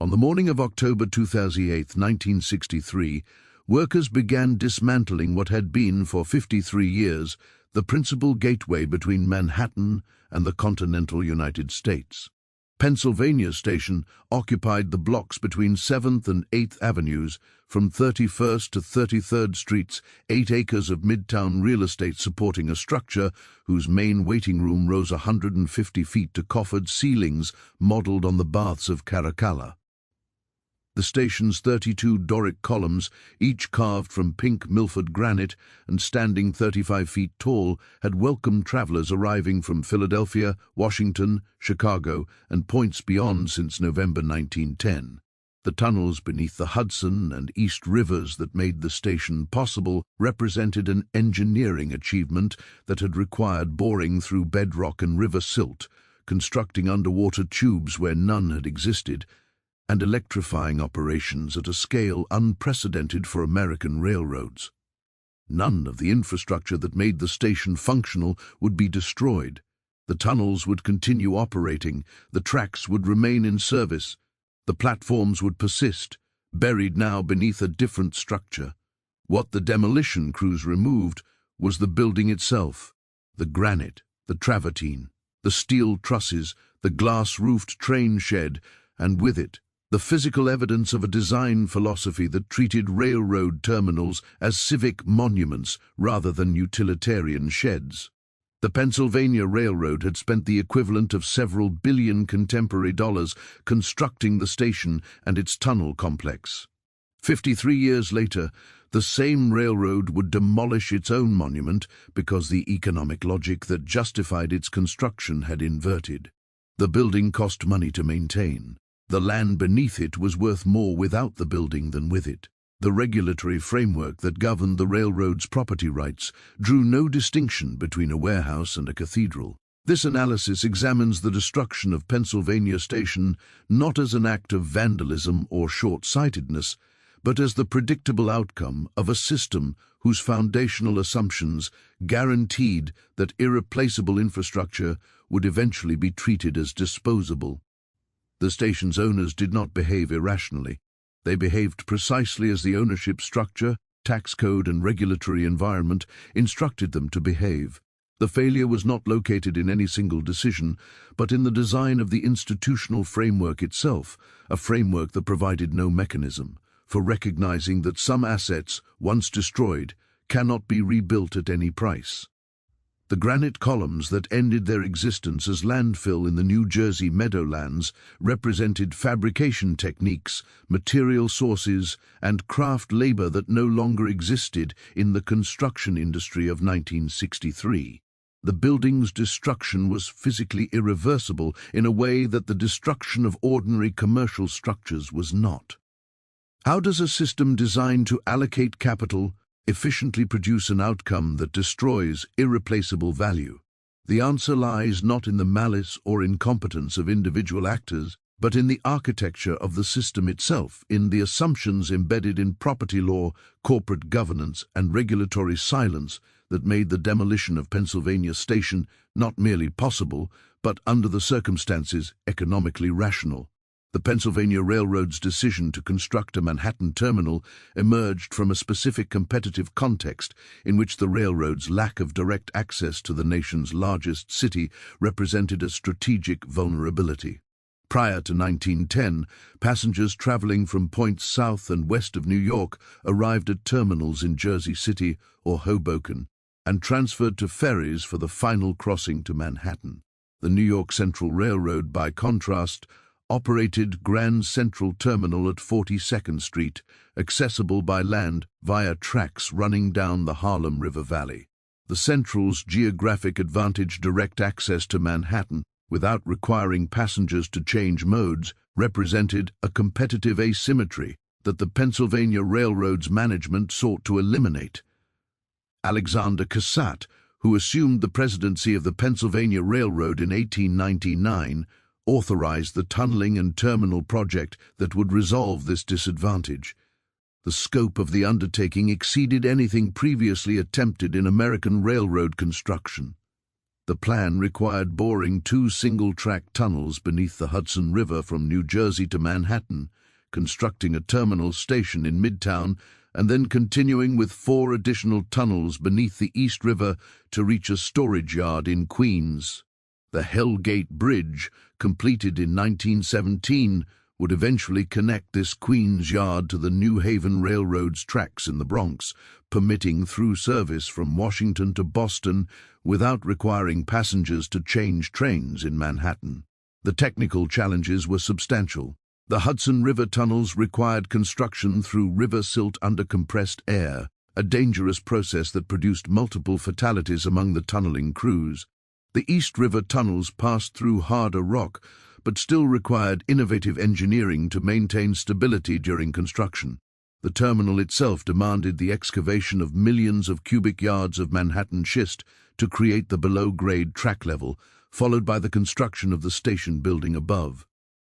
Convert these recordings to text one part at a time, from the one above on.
On the morning of October 28, 1963, workers began dismantling what had been for 53 years the principal gateway between Manhattan and the continental United States. Pennsylvania Station occupied the blocks between 7th and 8th Avenues, from 31st to 33rd Streets, 8 acres of midtown real estate supporting a structure whose main waiting room rose 150 feet to coffered ceilings modeled on the baths of Caracalla. The station's 32 Doric columns, each carved from pink Milford granite and standing 35 feet tall, had welcomed travelers arriving from Philadelphia, Washington, Chicago, and points beyond since November 1910. The tunnels beneath the Hudson and East Rivers that made the station possible represented an engineering achievement that had required boring through bedrock and river silt, constructing underwater tubes where none had existed, and electrifying operations at a scale unprecedented for American railroads. None of the infrastructure that made the station functional would be destroyed. The tunnels would continue operating, the tracks would remain in service, the platforms would persist, buried now beneath a different structure. What the demolition crews removed was the building itself, the granite, the travertine, the steel trusses, the glass-roofed train shed, and with it, the physical evidence of a design philosophy that treated railroad terminals as civic monuments rather than utilitarian sheds. The Pennsylvania Railroad had spent the equivalent of several billion contemporary dollars constructing the station and its tunnel complex. 53 years later, the same railroad would demolish its own monument because the economic logic that justified its construction had inverted. The building cost money to maintain. The land beneath it was worth more without the building than with it. The regulatory framework that governed the railroad's property rights drew no distinction between a warehouse and a cathedral. This analysis examines the destruction of Pennsylvania Station not as an act of vandalism or short-sightedness, but as the predictable outcome of a system whose foundational assumptions guaranteed that irreplaceable infrastructure would eventually be treated as disposable. The station's owners did not behave irrationally. They behaved precisely as the ownership structure, tax code, and regulatory environment instructed them to behave. The failure was not located in any single decision, but in the design of the institutional framework itself, a framework that provided no mechanism for recognizing that some assets, once destroyed, cannot be rebuilt at any price. The granite columns that ended their existence as landfill in the New Jersey Meadowlands represented fabrication techniques, material sources, and craft labor that no longer existed in the construction industry of 1963. The building's destruction was physically irreversible in a way that the destruction of ordinary commercial structures was not. How does a system designed to allocate capital efficiently produce an outcome that destroys irreplaceable value? The answer lies not in the malice or incompetence of individual actors, but in the architecture of the system itself, in the assumptions embedded in property law, corporate governance, and regulatory silence that made the demolition of Pennsylvania Station not merely possible, but under the circumstances economically rational. The Pennsylvania Railroad's decision to construct a Manhattan terminal emerged from a specific competitive context in which the railroad's lack of direct access to the nation's largest city represented a strategic vulnerability. Prior to 1910, passengers traveling from points south and west of New York arrived at terminals in Jersey City or Hoboken and transferred to ferries for the final crossing to Manhattan. The New York Central Railroad, by contrast, operated Grand Central Terminal at 42nd Street, accessible by land via tracks running down the Harlem River Valley. The Central's geographic advantage, direct access to Manhattan without requiring passengers to change modes, represented a competitive asymmetry that the Pennsylvania Railroad's management sought to eliminate. Alexander Cassatt, who assumed the presidency of the Pennsylvania Railroad in 1899, authorized the tunneling and terminal project that would resolve this disadvantage. The scope of the undertaking exceeded anything previously attempted in American railroad construction. The plan required boring 2 single-track tunnels beneath the Hudson River from New Jersey to Manhattan, constructing a terminal station in Midtown, and then continuing with 4 additional tunnels beneath the East River to reach a storage yard in Queens. The Hell Gate Bridge, completed in 1917, would eventually connect this Queens yard to the New Haven Railroad's tracks in the Bronx, permitting through service from Washington to Boston without requiring passengers to change trains in Manhattan. The technical challenges were substantial. The Hudson River tunnels required construction through river silt under compressed air, a dangerous process that produced multiple fatalities among the tunneling crews. The East River tunnels passed through harder rock, but still required innovative engineering to maintain stability during construction. The terminal itself demanded the excavation of millions of cubic yards of Manhattan schist to create the below-grade track level, followed by the construction of the station building above.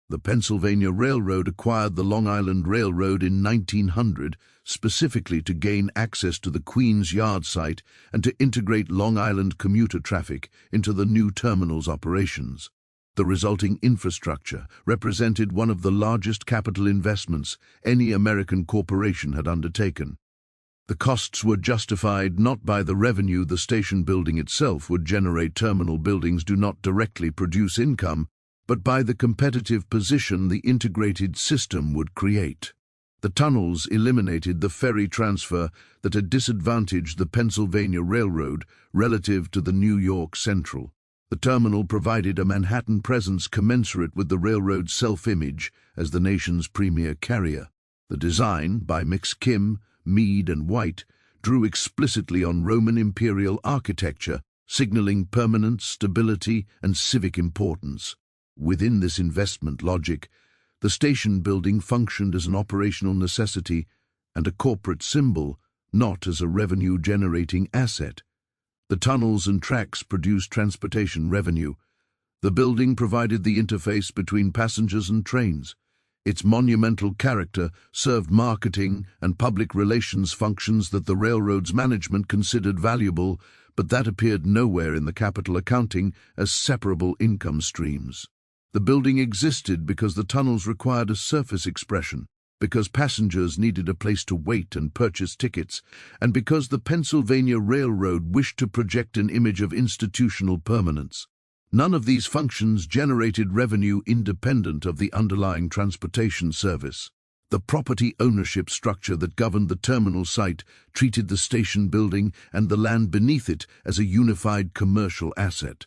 The Pennsylvania Railroad acquired the Long Island Railroad in 1900, specifically to gain access to the Queens Yard site and to integrate Long Island commuter traffic into the new terminal's operations. The resulting infrastructure represented one of the largest capital investments any American corporation had undertaken. The costs were justified not by the revenue the station building itself would generate. Terminal buildings do not directly produce income, but by the competitive position the integrated system would create. The tunnels eliminated the ferry transfer that had disadvantaged the Pennsylvania Railroad relative to the New York Central. The terminal provided a Manhattan presence commensurate with the railroad's self-image as the nation's premier carrier. The design, by McKim, Mead and White, drew explicitly on Roman imperial architecture, signaling permanence, stability, and civic importance. Within this investment logic, the station building functioned as an operational necessity and a corporate symbol, not as a revenue-generating asset. The tunnels and tracks produced transportation revenue. The building provided the interface between passengers and trains. Its monumental character served marketing and public relations functions that the railroad's management considered valuable, but that appeared nowhere in the capital accounting as separable income streams. The building existed because the tunnels required a surface expression, because passengers needed a place to wait and purchase tickets, and because the Pennsylvania Railroad wished to project an image of institutional permanence. None of these functions generated revenue independent of the underlying transportation service. The property ownership structure that governed the terminal site treated the station building and the land beneath it as a unified commercial asset.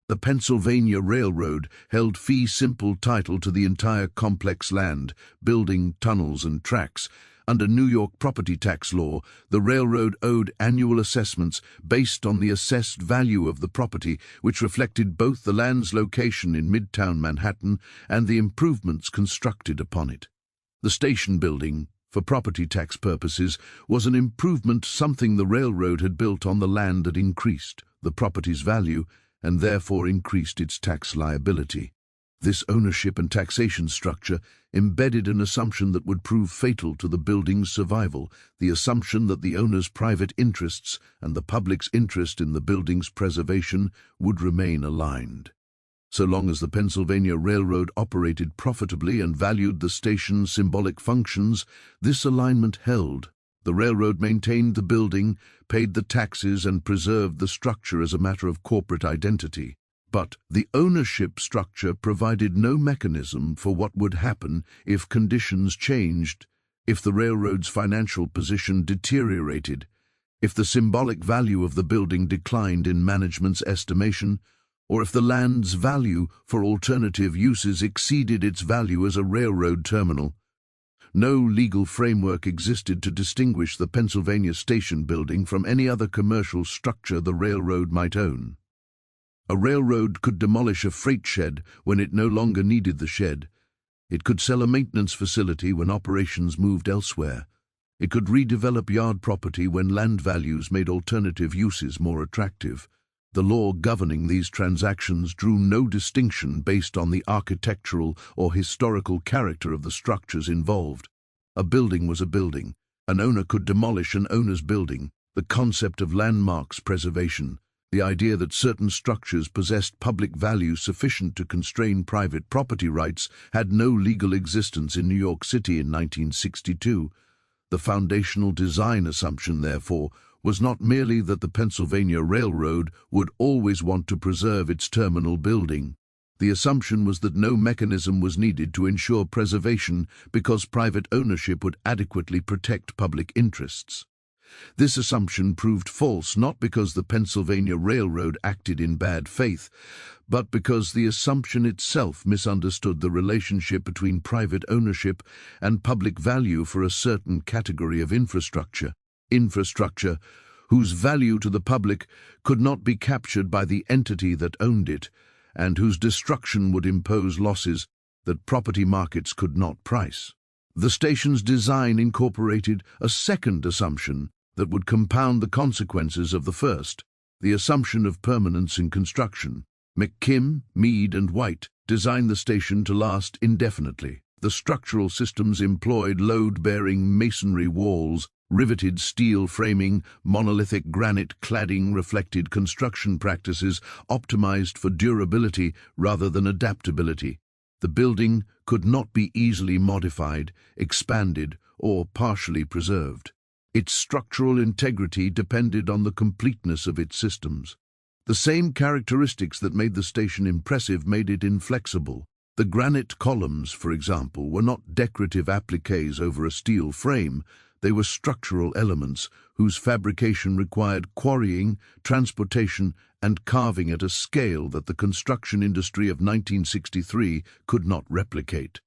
The Pennsylvania Railroad held fee simple title to the entire complex land, building, tunnels, and tracks. Under New York property tax law, the railroad owed annual assessments based on the assessed value of the property, which reflected both the land's location in Midtown Manhattan and the improvements constructed upon it. The station building, for property tax purposes, was an improvement, something the railroad had built on the land that increased the property's value and therefore increased its tax liability. This ownership and taxation structure embedded an assumption that would prove fatal to the building's survival, the assumption that the owner's private interests and the public's interest in the building's preservation would remain aligned. So long as the Pennsylvania Railroad operated profitably and valued the station's symbolic functions, this alignment held. The railroad maintained the building, paid the taxes, and preserved the structure as a matter of corporate identity. But the ownership structure provided no mechanism for what would happen if conditions changed, if the railroad's financial position deteriorated, if the symbolic value of the building declined in management's estimation, or if the land's value for alternative uses exceeded its value as a railroad terminal. No legal framework existed to distinguish the Pennsylvania station building from any other commercial structure the railroad might own. A railroad could demolish a freight shed when it no longer needed the shed. It could sell a maintenance facility when operations moved elsewhere. It could redevelop yard property when land values made alternative uses more attractive. The law governing these transactions drew no distinction based on the architectural or historical character of the structures involved. A building was a building. An owner could demolish an owner's building. The concept of landmarks preservation, The idea that certain structures possessed public value sufficient to constrain private property rights had no legal existence in New York City in 1962. The foundational design assumption, therefore, was not merely that the Pennsylvania Railroad would always want to preserve its terminal building. The assumption was that no mechanism was needed to ensure preservation because private ownership would adequately protect public interests. This assumption proved false not because the Pennsylvania Railroad acted in bad faith, but because the assumption itself misunderstood the relationship between private ownership and public value for a certain category of infrastructure. Infrastructure whose value to the public could not be captured by the entity that owned it, and whose destruction would impose losses that property markets could not price. The station's design incorporated a second assumption that would compound the consequences of the first, the assumption of permanence in construction. McKim, Mead, and White designed the station to last indefinitely. The structural systems employed load-bearing masonry walls, riveted steel framing, monolithic granite cladding reflected construction practices optimized for durability rather than adaptability. The building could not be easily modified, expanded, or partially preserved. Its structural integrity depended on the completeness of its systems. The same characteristics that made the station impressive made it inflexible. The granite columns, for example, were not decorative appliques over a steel frame. They were structural elements whose fabrication required quarrying, transportation, and carving at a scale that the construction industry of 1963 could not replicate.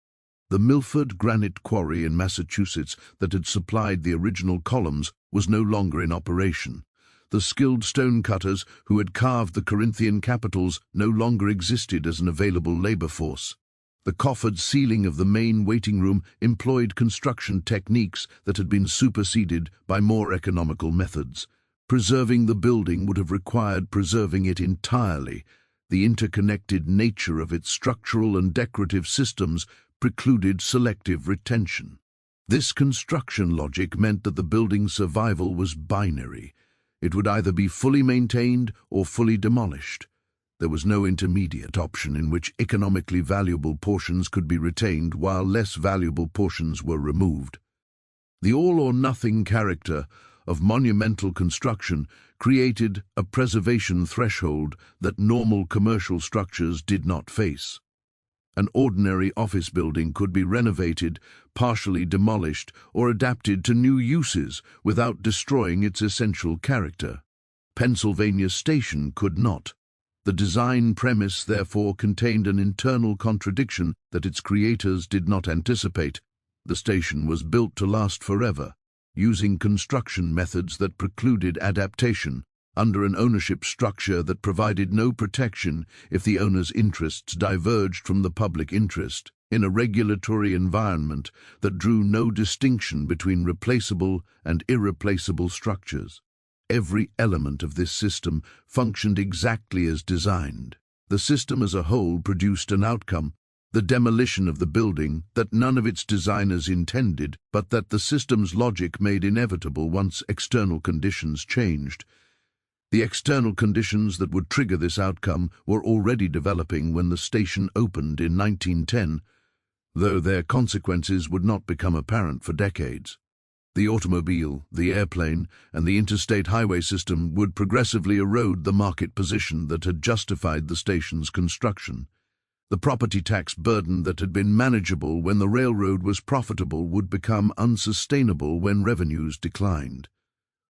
The Milford Granite Quarry in Massachusetts that had supplied the original columns was no longer in operation. The skilled stonecutters who had carved the Corinthian capitals no longer existed as an available labor force. The coffered ceiling of the main waiting room employed construction techniques that had been superseded by more economical methods. Preserving the building would have required preserving it entirely. The interconnected nature of its structural and decorative systems precluded selective retention. This construction logic meant that the building's survival was binary. It would either be fully maintained or fully demolished. There was no intermediate option in which economically valuable portions could be retained while less valuable portions were removed. The all-or-nothing character of monumental construction created a preservation threshold that normal commercial structures did not face. An ordinary office building could be renovated, partially demolished, or adapted to new uses without destroying its essential character. Pennsylvania Station could not. The design premise therefore contained an internal contradiction that its creators did not anticipate. The station was built to last forever, using construction methods that precluded adaptation, under an ownership structure that provided no protection if the owner's interests diverged from the public interest, in a regulatory environment that drew no distinction between replaceable and irreplaceable structures. Every element of this system functioned exactly as designed. The system as a whole produced an outcome, the demolition of the building, that none of its designers intended, but that the system's logic made inevitable once external conditions changed. The external conditions that would trigger this outcome were already developing when the station opened in 1910, though their consequences would not become apparent for decades. The automobile, the airplane, and the interstate highway system would progressively erode the market position that had justified the station's construction. The property tax burden that had been manageable when the railroad was profitable would become unsustainable when revenues declined.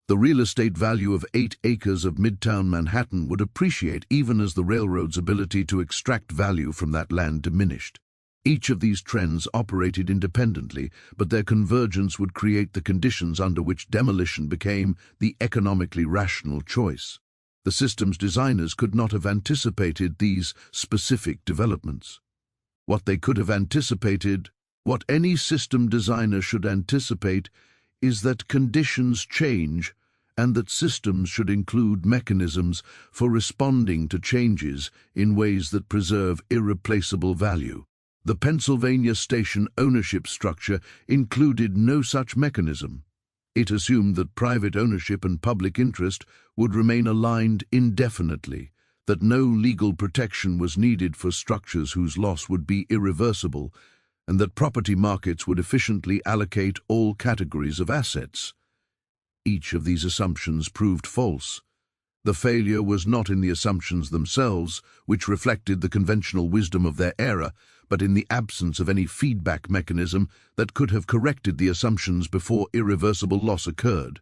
The real estate value of 8 acres of Midtown Manhattan would appreciate even as the railroad's ability to extract value from that land diminished. Each of these trends operated independently, but their convergence would create the conditions under which demolition became the economically rational choice. The system's designers could not have anticipated these specific developments. What they could have anticipated, what any system designer should anticipate, is that conditions change and that systems should include mechanisms for responding to changes in ways that preserve irreplaceable value. The Pennsylvania Station ownership structure included no such mechanism. It assumed that private ownership and public interest would remain aligned indefinitely, that no legal protection was needed for structures whose loss would be irreversible, and that property markets would efficiently allocate all categories of assets. Each of these assumptions proved false. The failure was not in the assumptions themselves, which reflected the conventional wisdom of their era, but in the absence of any feedback mechanism that could have corrected the assumptions before irreversible loss occurred.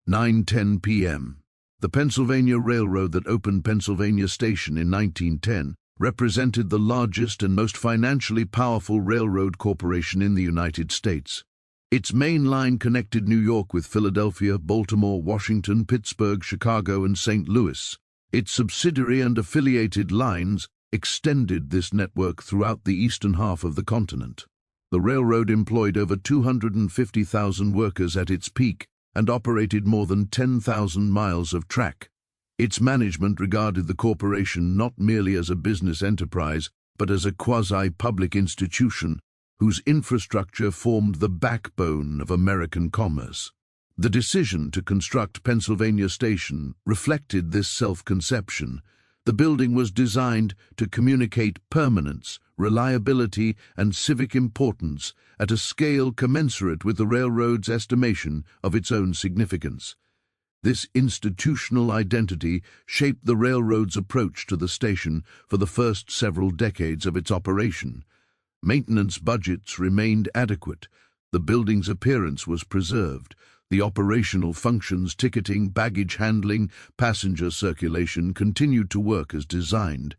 9:10 p.m. The Pennsylvania Railroad that opened Pennsylvania Station in 1910 represented the largest and most financially powerful railroad corporation in the United States. Its main line connected New York with Philadelphia, Baltimore, Washington, Pittsburgh, Chicago, and St. Louis. Its subsidiary and affiliated lines extended this network throughout the eastern half of the continent. The railroad employed over 250,000 workers at its peak and operated more than 10,000 miles of track. Its management regarded the corporation not merely as a business enterprise, but as a quasi-public institution whose infrastructure formed the backbone of American commerce. The decision to construct Pennsylvania Station reflected this self-conception. The building was designed to communicate permanence, reliability, and civic importance at a scale commensurate with the railroad's estimation of its own significance. This institutional identity shaped the railroad's approach to the station for the first several decades of its operation. Maintenance budgets remained adequate, the building's appearance was preserved, the operational functions, ticketing, baggage handling, passenger circulation continued to work as designed.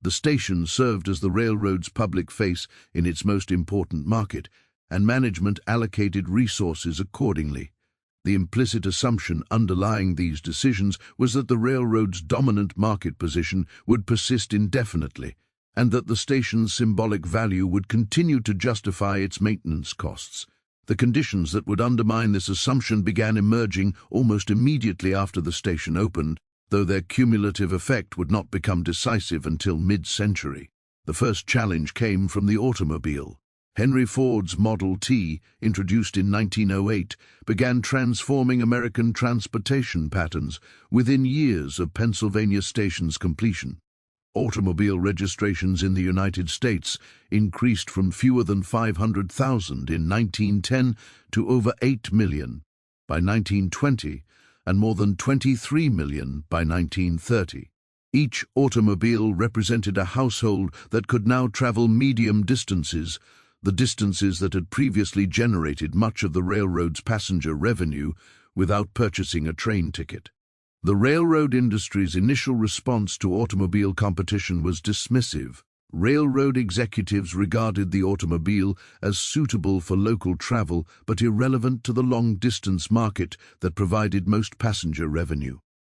The station served as the railroad's public face in its most important market, and management allocated resources accordingly. The implicit assumption underlying these decisions was that the railroad's dominant market position would persist indefinitely, and that the station's symbolic value would continue to justify its maintenance costs. The conditions that would undermine this assumption began emerging almost immediately after the station opened, though their cumulative effect would not become decisive until mid-century. The first challenge came from the automobile. Henry Ford's Model T, introduced in 1908, began transforming American transportation patterns within years of Pennsylvania Station's completion. Automobile registrations in the United States increased from fewer than 500,000 in 1910 to over 8 million by 1920 and more than 23 million by 1930. Each automobile represented a household that could now travel medium distances, the distances that had previously generated much of the railroad's passenger revenue without purchasing a train ticket. The railroad industry's initial response to automobile competition was dismissive. Railroad executives regarded the automobile as suitable for local travel but irrelevant to the long-distance market that provided most passenger revenue.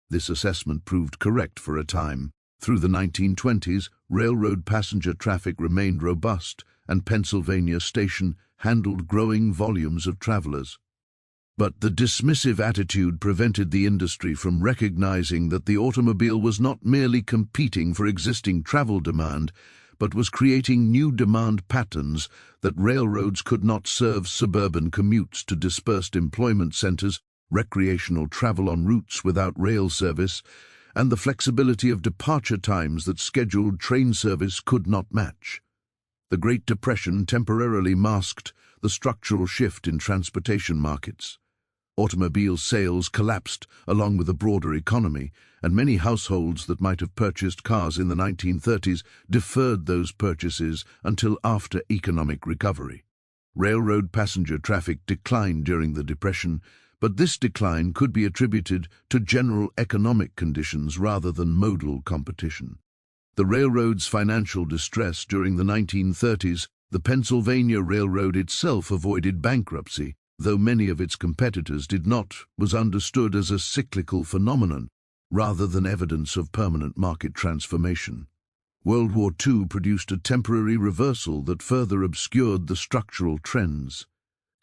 This assessment proved correct for a time. Through the 1920s, railroad passenger traffic remained robust, and Pennsylvania Station handled growing volumes of travelers. But the dismissive attitude prevented the industry from recognizing that the automobile was not merely competing for existing travel demand, but was creating new demand patterns that railroads could not serve: suburban commutes to dispersed employment centers, recreational travel on routes without rail service, and the flexibility of departure times that scheduled train service could not match. The Great Depression temporarily masked the structural shift in transportation markets. Automobile sales collapsed along with the broader economy, and many households that might have purchased cars in the 1930s deferred those purchases until after economic recovery. Railroad passenger traffic declined during the Depression, but this decline could be attributed to general economic conditions rather than modal competition. The railroad's financial distress during the 1930s, the Pennsylvania Railroad itself avoided bankruptcy, though many of its competitors did not, was understood as a cyclical phenomenon, rather than evidence of permanent market transformation. World War II produced a temporary reversal that further obscured the structural trends.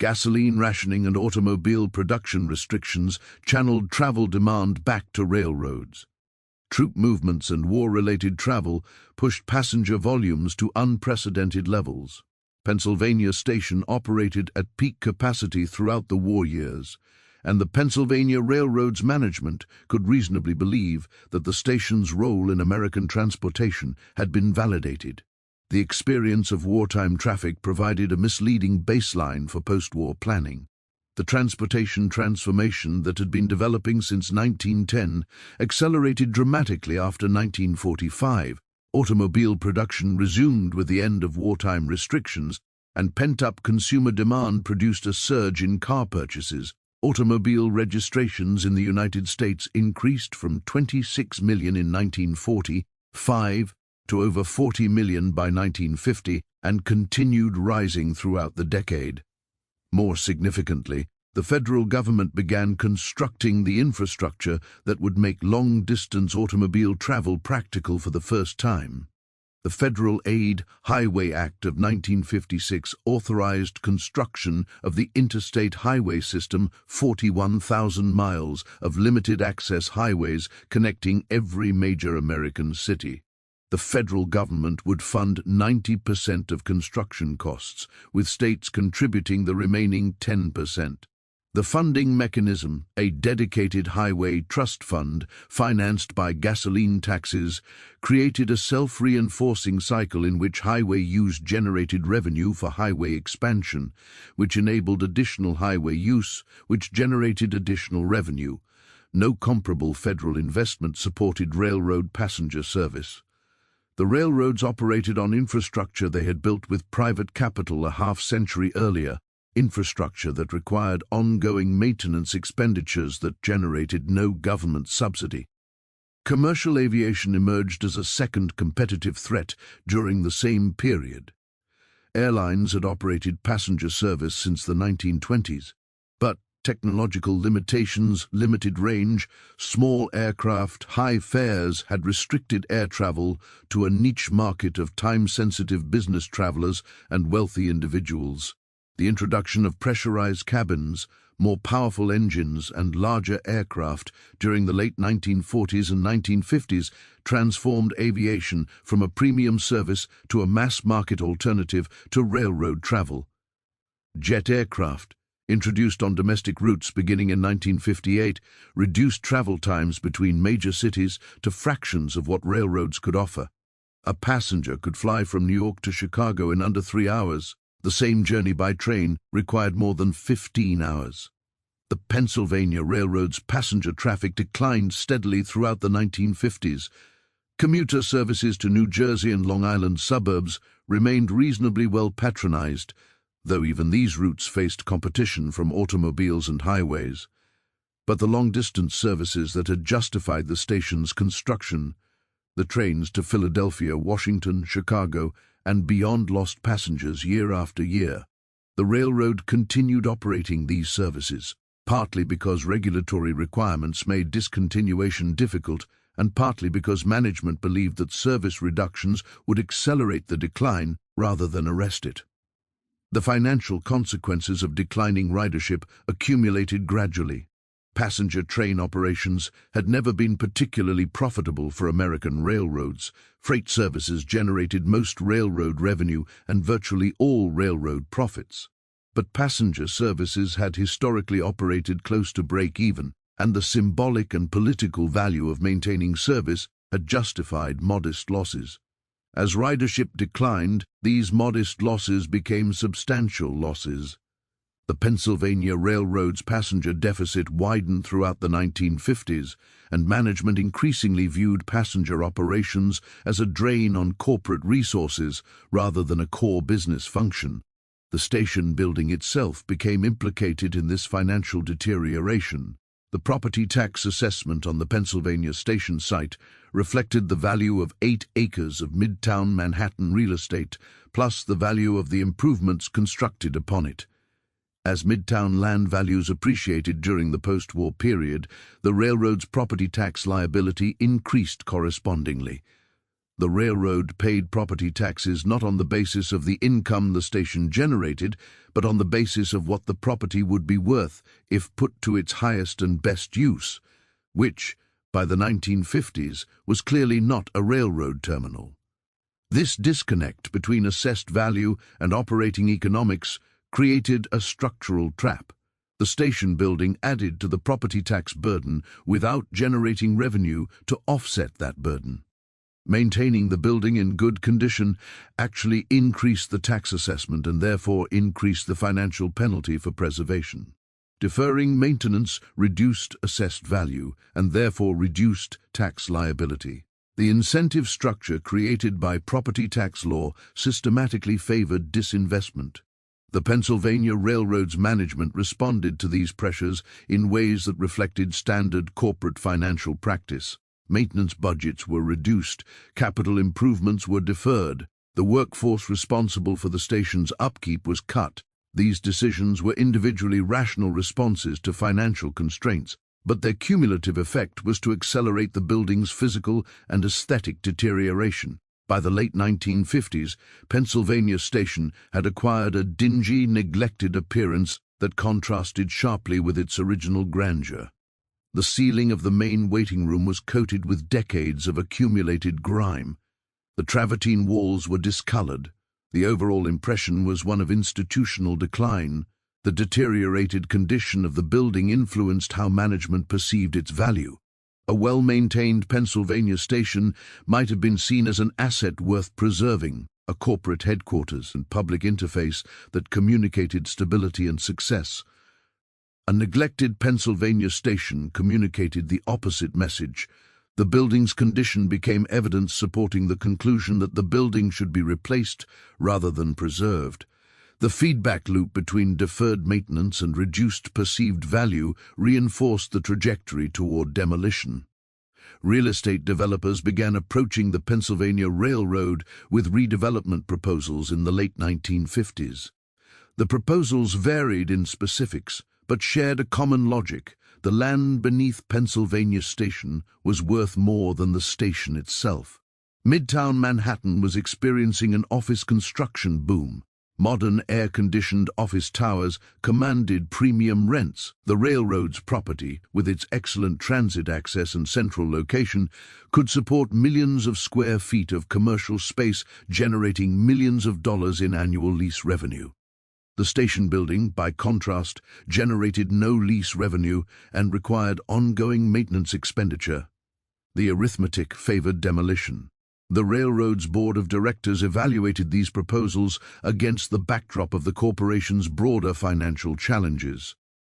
Gasoline rationing and automobile production restrictions channeled travel demand back to railroads. Troop movements and war-related travel pushed passenger volumes to unprecedented levels. Pennsylvania Station operated at peak capacity throughout the war years, and the Pennsylvania Railroad's management could reasonably believe that the station's role in American transportation had been validated. The experience of wartime traffic provided a misleading baseline for post-war planning. The transportation transformation that had been developing since 1910 accelerated dramatically after 1945. Automobile production resumed with the end of wartime restrictions, and pent-up consumer demand produced a surge in car purchases. Automobile registrations in the United States increased from 26 million in 1945 to over 40 million by 1950 and continued rising throughout the decade. More significantly, the federal government began constructing the infrastructure that would make long-distance automobile travel practical for the first time. The Federal Aid Highway Act of 1956 authorized construction of the interstate highway system, 41,000 miles of limited-access highways connecting every major American city. The federal government would fund 90% of construction costs, with states contributing the remaining 10%. The funding mechanism, a dedicated highway trust fund financed by gasoline taxes, created a self-reinforcing cycle in which highway use generated revenue for highway expansion, which enabled additional highway use, which generated additional revenue. No comparable federal investment supported railroad passenger service. The railroads operated on infrastructure they had built with private capital a half-century earlier, infrastructure that required ongoing maintenance expenditures that generated no government subsidy. Commercial aviation emerged as a second competitive threat during the same period. Airlines had operated passenger service since the 1920s, but technological limitations, limited range, small aircraft, high fares had restricted air travel to a niche market of time-sensitive business travelers and wealthy individuals. The introduction of pressurized cabins, more powerful engines, and larger aircraft during the late 1940s and 1950s transformed aviation from a premium service to a mass-market alternative to railroad travel. Jet aircraft, introduced on domestic routes beginning in 1958, reduced travel times between major cities to fractions of what railroads could offer. A passenger could fly from New York to Chicago in under 3 hours. The same journey by train required more than 15 hours. The Pennsylvania Railroad's passenger traffic declined steadily throughout the 1950s. Commuter services to New Jersey and Long Island suburbs remained reasonably well patronized, though even these routes faced competition from automobiles and highways. But the long-distance services that had justified the station's construction, the trains to Philadelphia, Washington, Chicago, and beyond lost passengers year after year. The railroad continued operating these services, partly because regulatory requirements made discontinuation difficult, and partly because management believed that service reductions would accelerate the decline rather than arrest it. The financial consequences of declining ridership accumulated gradually. Passenger train operations had never been particularly profitable for American railroads. Freight services generated most railroad revenue and virtually all railroad profits. But passenger services had historically operated close to break-even, and the symbolic and political value of maintaining service had justified modest losses. As ridership declined, these modest losses became substantial losses. The Pennsylvania Railroad's passenger deficit widened throughout the 1950s, and management increasingly viewed passenger operations as a drain on corporate resources rather than a core business function. The station building itself became implicated in this financial deterioration. The property tax assessment on the Pennsylvania Station site reflected the value of 8 acres of Midtown Manhattan real estate, plus the value of the improvements constructed upon it. As Midtown land values appreciated during the post-war period, the railroad's property tax liability increased correspondingly. The railroad paid property taxes not on the basis of the income the station generated, but on the basis of what the property would be worth if put to its highest and best use, which, by the 1950s, was clearly not a railroad terminal. This disconnect between assessed value and operating economics created a structural trap. The station building added to the property tax burden without generating revenue to offset that burden. Maintaining the building in good condition actually increased the tax assessment and therefore increased the financial penalty for preservation. Deferring maintenance reduced assessed value and therefore reduced tax liability. The incentive structure created by property tax law systematically favored disinvestment. The Pennsylvania Railroad's management responded to these pressures in ways that reflected standard corporate financial practice. Maintenance budgets were reduced, capital improvements were deferred, the workforce responsible for the station's upkeep was cut. These decisions were individually rational responses to financial constraints, but their cumulative effect was to accelerate the building's physical and aesthetic deterioration. By the late 1950s, Pennsylvania Station had acquired a dingy, neglected appearance that contrasted sharply with its original grandeur. The ceiling of the main waiting room was coated with decades of accumulated grime. The travertine walls were discolored. The overall impression was one of institutional decline. The deteriorated condition of the building influenced how management perceived its value. A well-maintained Pennsylvania station might have been seen as an asset worth preserving, a corporate headquarters and public interface that communicated stability and success. A neglected Pennsylvania station communicated the opposite message. The building's condition became evidence supporting the conclusion that the building should be replaced rather than preserved. The feedback loop between deferred maintenance and reduced perceived value reinforced the trajectory toward demolition. Real estate developers began approaching the Pennsylvania Railroad with redevelopment proposals in the late 1950s. The proposals varied in specifics, but shared a common logic. The land beneath Pennsylvania Station was worth more than the station itself. Midtown Manhattan was experiencing an office construction boom. Modern air-conditioned office towers commanded premium rents. The railroad's property, with its excellent transit access and central location, could support millions of square feet of commercial space, generating millions of dollars in annual lease revenue. The station building, by contrast, generated no lease revenue and required ongoing maintenance expenditure. The arithmetic favored demolition. The railroad's board of directors evaluated these proposals against the backdrop of the corporation's broader financial challenges.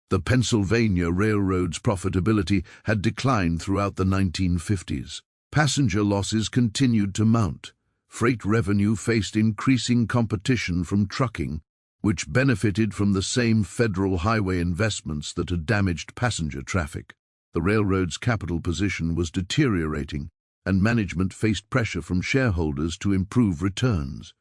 The Pennsylvania Railroad's profitability had declined throughout the 1950s. Passenger losses continued to mount. Freight revenue faced increasing competition from trucking, which benefited from the same federal highway investments that had damaged passenger traffic. The railroad's capital position was deteriorating, and management faced pressure from shareholders to improve returns.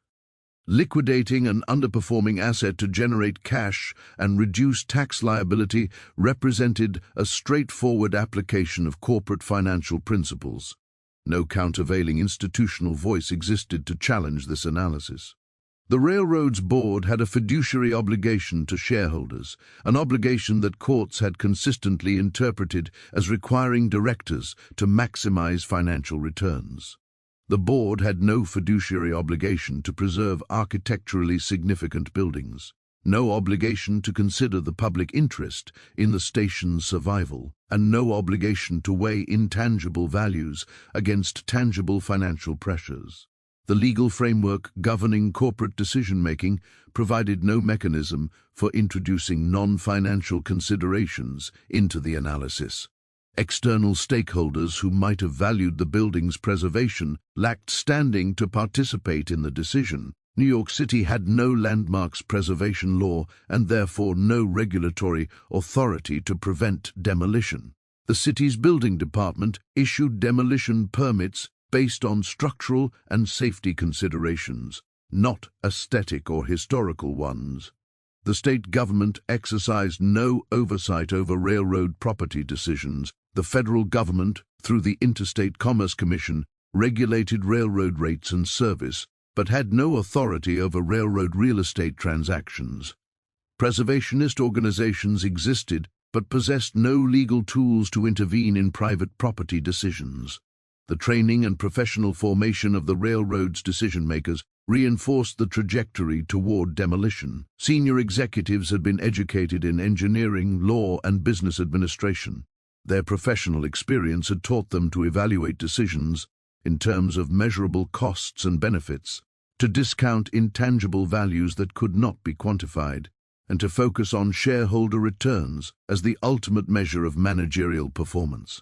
Liquidating an underperforming asset to generate cash and reduce tax liability represented a straightforward application of corporate financial principles. No countervailing institutional voice existed to challenge this analysis. The railroad's board had a fiduciary obligation to shareholders, an obligation that courts had consistently interpreted as requiring directors to maximize financial returns. The board had no fiduciary obligation to preserve architecturally significant buildings, no obligation to consider the public interest in the station's survival, and no obligation to weigh intangible values against tangible financial pressures. The legal framework governing corporate decision-making provided no mechanism for introducing non-financial considerations into the analysis. External stakeholders who might have valued the building's preservation lacked standing to participate in the decision. New York City had no landmarks preservation law and therefore no regulatory authority to prevent demolition. The city's building department issued demolition permits based on structural and safety considerations, not aesthetic or historical ones. The state government exercised no oversight over railroad property decisions. The federal government, through the Interstate Commerce Commission, regulated railroad rates and service, but had no authority over railroad real estate transactions. Preservationist organizations existed, but possessed no legal tools to intervene in private property decisions. The training and professional formation of the railroad's decision-makers reinforced the trajectory toward demolition. Senior executives had been educated in engineering, law, and business administration. Their professional experience had taught them to evaluate decisions in terms of measurable costs and benefits, to discount intangible values that could not be quantified, and to focus on shareholder returns as the ultimate measure of managerial performance.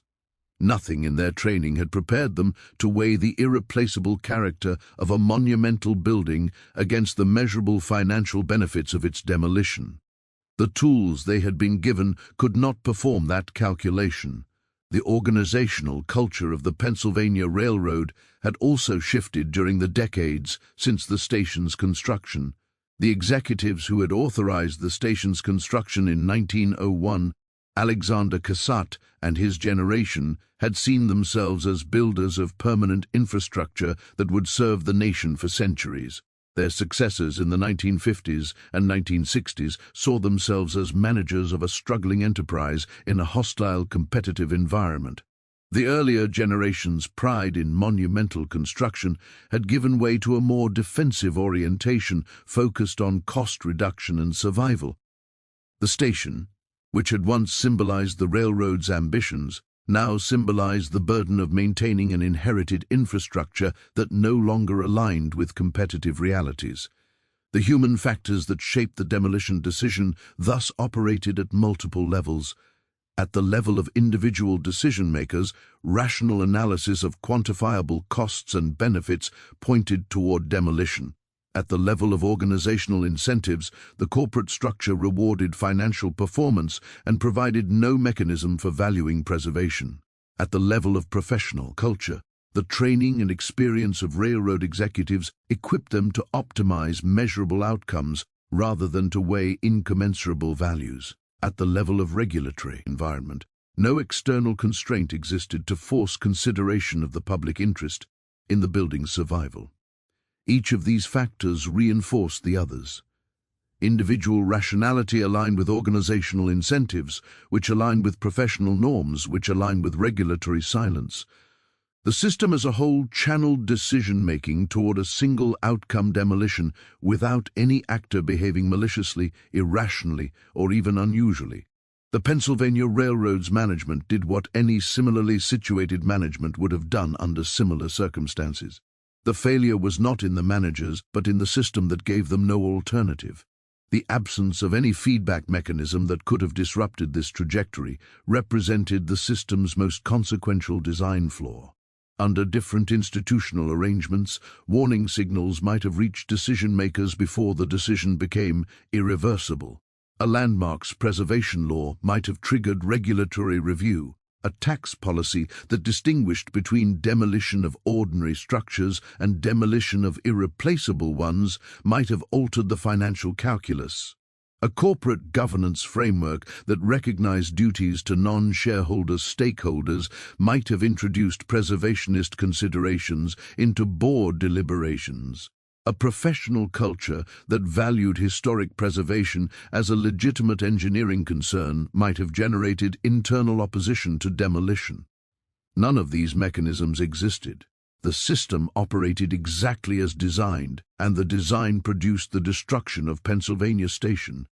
Nothing in their training had prepared them to weigh the irreplaceable character of a monumental building against the measurable financial benefits of its demolition. The tools they had been given could not perform that calculation. The organizational culture of the Pennsylvania Railroad had also shifted during the decades since the station's construction. The executives who had authorized the station's construction in 1901, Alexander Cassatt and his generation, had seen themselves as builders of permanent infrastructure that would serve the nation for centuries. Their successors in the 1950s and 1960s saw themselves as managers of a struggling enterprise in a hostile competitive environment. The earlier generation's pride in monumental construction had given way to a more defensive orientation focused on cost reduction and survival. The station, which had once symbolized the railroad's ambitions, now symbolized the burden of maintaining an inherited infrastructure that no longer aligned with competitive realities. The human factors that shaped the demolition decision thus operated at multiple levels. At the level of individual decision-makers, rational analysis of quantifiable costs and benefits pointed toward demolition. At the level of organizational incentives, the corporate structure rewarded financial performance and provided no mechanism for valuing preservation. At the level of professional culture, the training and experience of railroad executives equipped them to optimize measurable outcomes rather than to weigh incommensurable values. At the level of regulatory environment, no external constraint existed to force consideration of the public interest in the building's survival. Each of these factors reinforced the others. Individual rationality aligned with organizational incentives, which aligned with professional norms, which aligned with regulatory silence. The system as a whole channeled decision-making toward a single outcome demolition without any actor behaving maliciously, irrationally, or even unusually. The Pennsylvania Railroad's management did what any similarly situated management would have done under similar circumstances. The failure was not in the managers, but in the system that gave them no alternative. The absence of any feedback mechanism that could have disrupted this trajectory represented the system's most consequential design flaw. Under different institutional arrangements, warning signals might have reached decision-makers before the decision became irreversible. A landmark's preservation law might have triggered regulatory review. A tax policy that distinguished between demolition of ordinary structures and demolition of irreplaceable ones might have altered the financial calculus. A corporate governance framework that recognized duties to non-shareholder stakeholders might have introduced preservationist considerations into board deliberations. A professional culture that valued historic preservation as a legitimate engineering concern might have generated internal opposition to demolition. None of these mechanisms existed. The system operated exactly as designed, and the design produced the destruction of Pennsylvania Station.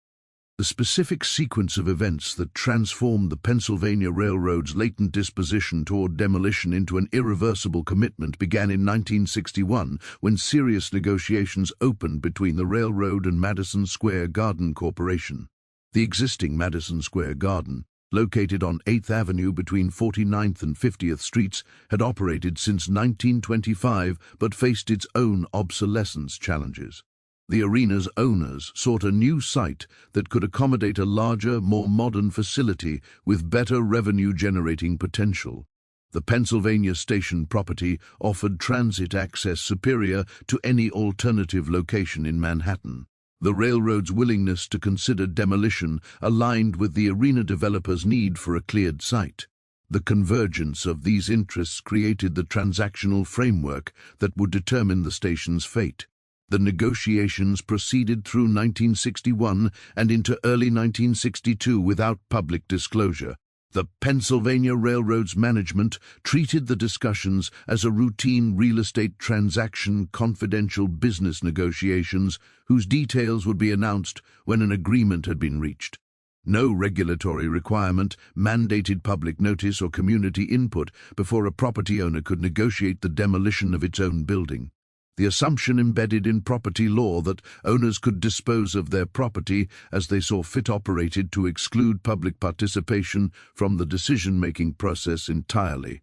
The specific sequence of events that transformed the Pennsylvania Railroad's latent disposition toward demolition into an irreversible commitment began in 1961, when serious negotiations opened between the railroad and Madison Square Garden Corporation. The existing Madison Square Garden, located on 8th Avenue between 49th and 50th Streets, had operated since 1925 but faced its own obsolescence challenges. The arena's owners sought a new site that could accommodate a larger, more modern facility with better revenue-generating potential. The Pennsylvania Station property offered transit access superior to any alternative location in Manhattan. The railroad's willingness to consider demolition aligned with the arena developer's need for a cleared site. The convergence of these interests created the transactional framework that would determine the station's fate. The negotiations proceeded through 1961 and into early 1962 without public disclosure. The Pennsylvania Railroad's management treated the discussions as a routine real estate transaction, confidential business negotiations whose details would be announced when an agreement had been reached. No regulatory requirement mandated public notice or community input before a property owner could negotiate the demolition of its own building. The assumption embedded in property law that owners could dispose of their property as they saw fit operated to exclude public participation from the decision-making process entirely.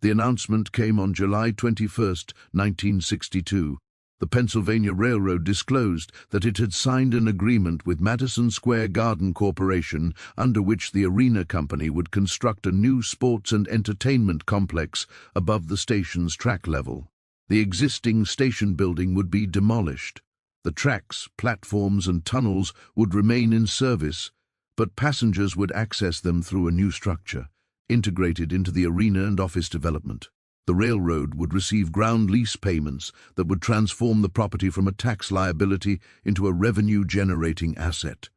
The announcement came on July 21, 1962. The Pennsylvania Railroad disclosed that it had signed an agreement with Madison Square Garden Corporation under which the Arena Company would construct a new sports and entertainment complex above the station's track level. The existing station building would be demolished. The tracks, platforms, and tunnels would remain in service, but passengers would access them through a new structure, integrated into the arena and office development. The railroad would receive ground lease payments that would transform the property from a tax liability into a revenue-generating asset.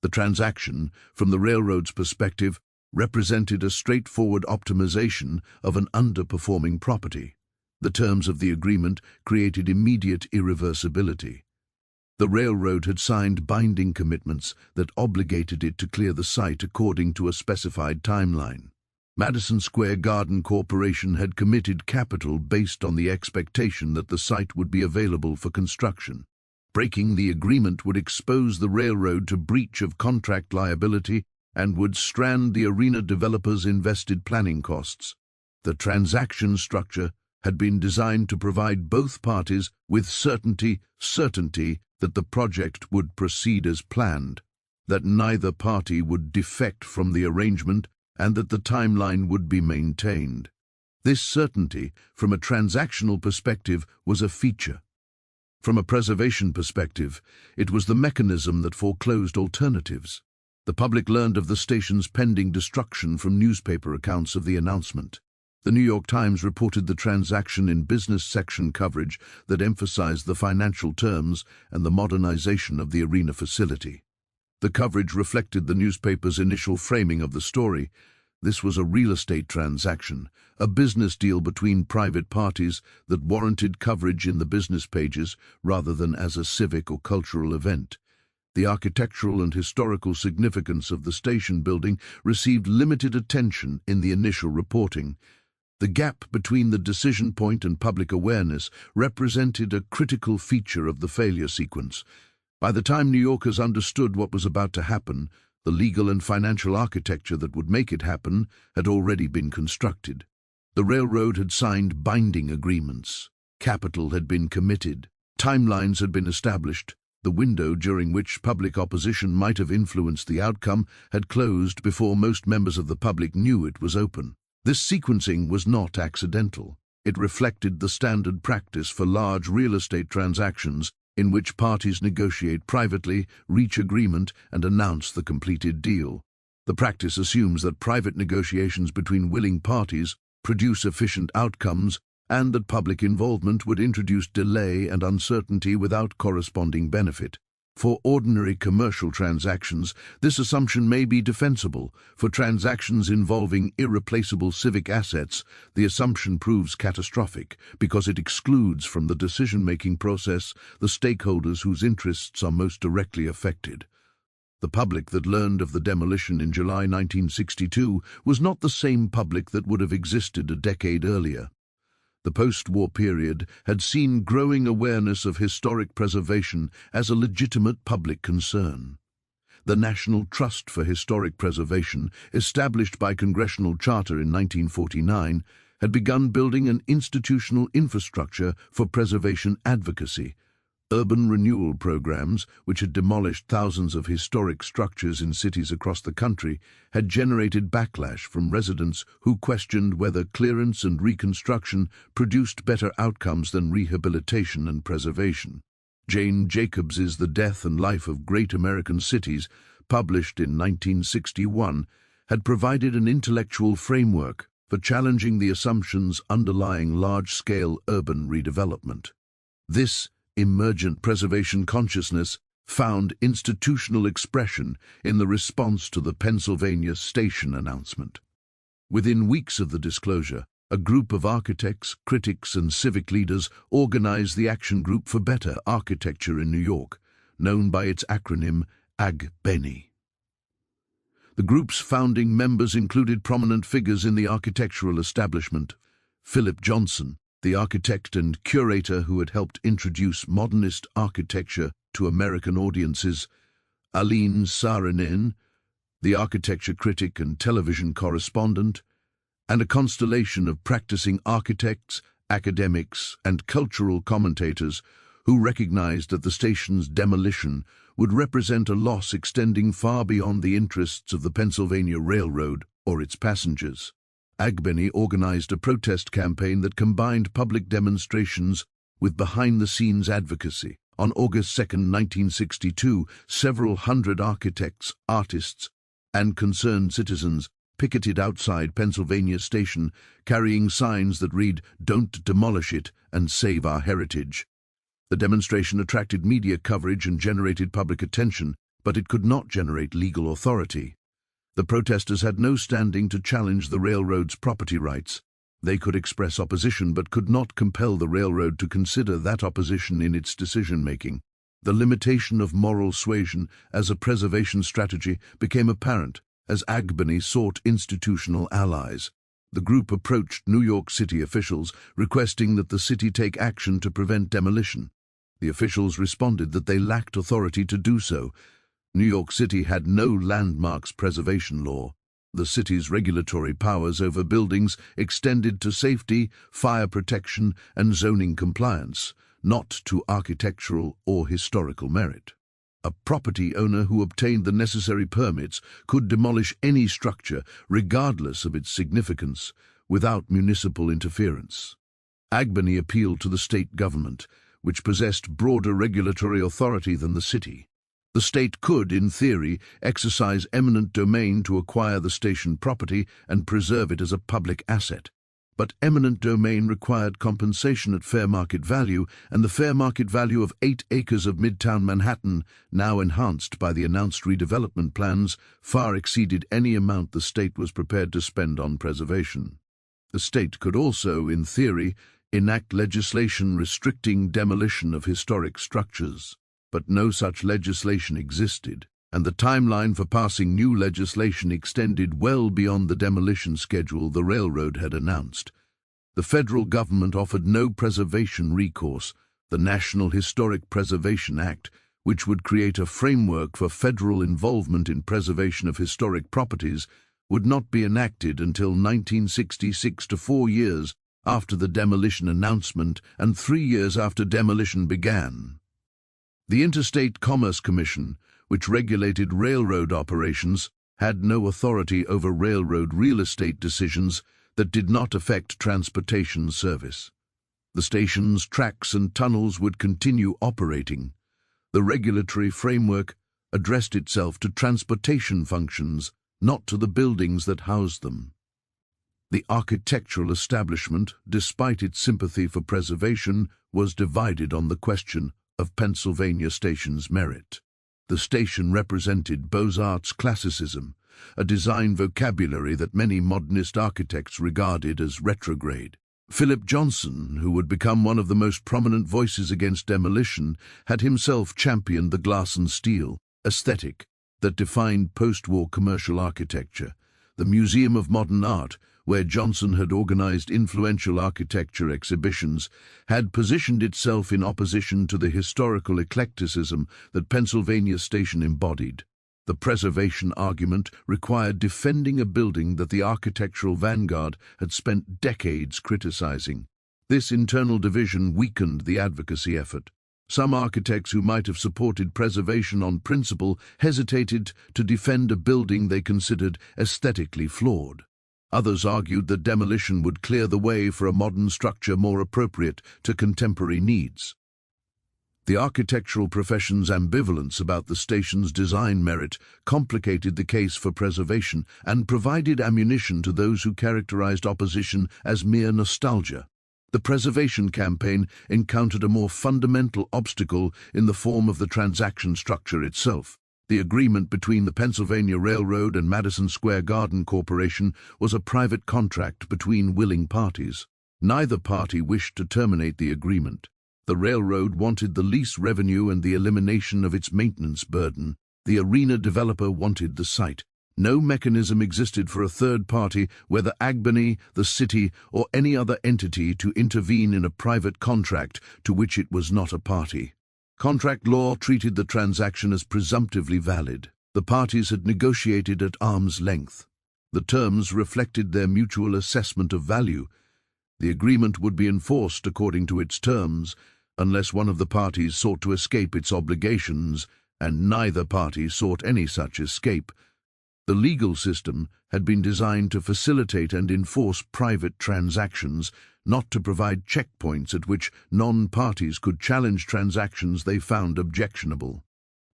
The transaction, from the railroad's perspective, represented a straightforward optimization of an underperforming property. The terms of the agreement created immediate irreversibility. The railroad had signed binding commitments that obligated it to clear the site according to a specified timeline. Madison Square Garden Corporation had committed capital based on the expectation that the site would be available for construction. Breaking the agreement would expose the railroad to breach of contract liability and would strand the arena developers' invested planning costs. The transaction structure had been designed to provide both parties with certainty that the project would proceed as planned, that neither party would defect from the arrangement, and that the timeline would be maintained. This certainty, from a transactional perspective, was a feature. From a preservation perspective, it was the mechanism that foreclosed alternatives. The public learned of the station's pending destruction from newspaper accounts of the announcement. The New York Times reported the transaction in business section coverage that emphasized the financial terms and the modernization of the arena facility. The coverage reflected the newspaper's initial framing of the story. This was a real estate transaction, a business deal between private parties that warranted coverage in the business pages rather than as a civic or cultural event. The architectural and historical significance of the station building received limited attention in the initial reporting. The gap between the decision point and public awareness represented a critical feature of the failure sequence. By the time New Yorkers understood what was about to happen, the legal and financial architecture that would make it happen had already been constructed. The railroad had signed binding agreements. Capital had been committed. Timelines had been established. The window during which public opposition might have influenced the outcome had closed before most members of the public knew it was open. This sequencing was not accidental. It reflected the standard practice for large real estate transactions in which parties negotiate privately, reach agreement, and announce the completed deal. The practice assumes that private negotiations between willing parties produce efficient outcomes and that public involvement would introduce delay and uncertainty without corresponding benefit. For ordinary commercial transactions, this assumption may be defensible. For transactions involving irreplaceable civic assets, the assumption proves catastrophic because it excludes from the decision-making process the stakeholders whose interests are most directly affected. The public that learned of the demolition in July 1962 was not the same public that would have existed a decade earlier. The post-war period had seen growing awareness of historic preservation as a legitimate public concern. The National Trust for Historic Preservation, established by Congressional Charter in 1949, had begun building an institutional infrastructure for preservation advocacy. Urban renewal programs, which had demolished thousands of historic structures in cities across the country, had generated backlash from residents who questioned whether clearance and reconstruction produced better outcomes than rehabilitation and preservation. Jane Jacobs's The Death and Life of Great American Cities, published in 1961, had provided an intellectual framework for challenging the assumptions underlying large-scale urban redevelopment. This emergent preservation consciousness found institutional expression in the response to the Pennsylvania station announcement. Within weeks of the disclosure, a group of architects, critics, and civic leaders organized the Action Group for Better Architecture in New York, known by its acronym AGBENI. The group's founding members included prominent figures in the architectural establishment: Philip Johnson, the architect and curator who had helped introduce modernist architecture to American audiences; Aline Saarinen, the architecture critic and television correspondent; and a constellation of practicing architects, academics, and cultural commentators who recognized that the station's demolition would represent a loss extending far beyond the interests of the Pennsylvania Railroad or its passengers. AGBENI organized a protest campaign that combined public demonstrations with behind-the-scenes advocacy. On August 2, 1962, several hundred architects, artists, and concerned citizens picketed outside Pennsylvania Station, carrying signs that read, "Don't demolish it and save our heritage." The demonstration attracted media coverage and generated public attention, but it could not generate legal authority. The protesters had no standing to challenge the railroad's property rights. They could express opposition but could not compel the railroad to consider that opposition in its decision-making. The limitation of moral suasion as a preservation strategy became apparent as AGBENI sought institutional allies. The group approached New York City officials, requesting that the city take action to prevent demolition. The officials responded that they lacked authority to do so. New York City had no landmarks preservation law. The city's regulatory powers over buildings extended to safety, fire protection, and zoning compliance, not to architectural or historical merit. A property owner who obtained the necessary permits could demolish any structure, regardless of its significance, without municipal interference. AGBENI appealed to the state government, which possessed broader regulatory authority than the city. The state could, in theory, exercise eminent domain to acquire the station property and preserve it as a public asset. But eminent domain required compensation at fair market value, and the fair market value of 8 acres of Midtown Manhattan, now enhanced by the announced redevelopment plans, far exceeded any amount the state was prepared to spend on preservation. The state could also, in theory, enact legislation restricting demolition of historic structures. But no such legislation existed, and the timeline for passing new legislation extended well beyond the demolition schedule the railroad had announced. The federal government offered no preservation recourse. The National Historic Preservation Act, which would create a framework for federal involvement in preservation of historic properties, would not be enacted until 1966, 4 years after the demolition announcement and 3 years after demolition began. The Interstate Commerce Commission, which regulated railroad operations, had no authority over railroad real estate decisions that did not affect transportation service. The station's tracks and tunnels would continue operating. The regulatory framework addressed itself to transportation functions, not to the buildings that housed them. The architectural establishment, despite its sympathy for preservation, was divided on the question of Pennsylvania Station's merit. The station represented Beaux-Arts classicism, a design vocabulary that many modernist architects regarded as retrograde. Philip Johnson, who would become one of the most prominent voices against demolition, had himself championed the glass and steel aesthetic that defined post-war commercial architecture. The Museum of Modern Art, where Johnson had organized influential architecture exhibitions, had positioned itself in opposition to the historical eclecticism that Pennsylvania Station embodied. The preservation argument required defending a building that the architectural vanguard had spent decades criticizing. This internal division weakened the advocacy effort. Some architects who might have supported preservation on principle hesitated to defend a building they considered aesthetically flawed. Others argued that demolition would clear the way for a modern structure more appropriate to contemporary needs. The architectural profession's ambivalence about the station's design merit complicated the case for preservation and provided ammunition to those who characterized opposition as mere nostalgia. The preservation campaign encountered a more fundamental obstacle in the form of the transaction structure itself. The agreement between the Pennsylvania Railroad and Madison Square Garden Corporation was a private contract between willing parties. Neither party wished to terminate the agreement. The railroad wanted the lease revenue and the elimination of its maintenance burden. The arena developer wanted the site. No mechanism existed for a third party, whether Albany, the city, or any other entity, to intervene in a private contract to which it was not a party. Contract law treated the transaction as presumptively valid. The parties had negotiated at arm's length. The terms reflected their mutual assessment of value. The agreement would be enforced according to its terms, unless one of the parties sought to escape its obligations, and neither party sought any such escape. The legal system had been designed to facilitate and enforce private transactions, not to provide checkpoints at which non-parties could challenge transactions they found objectionable.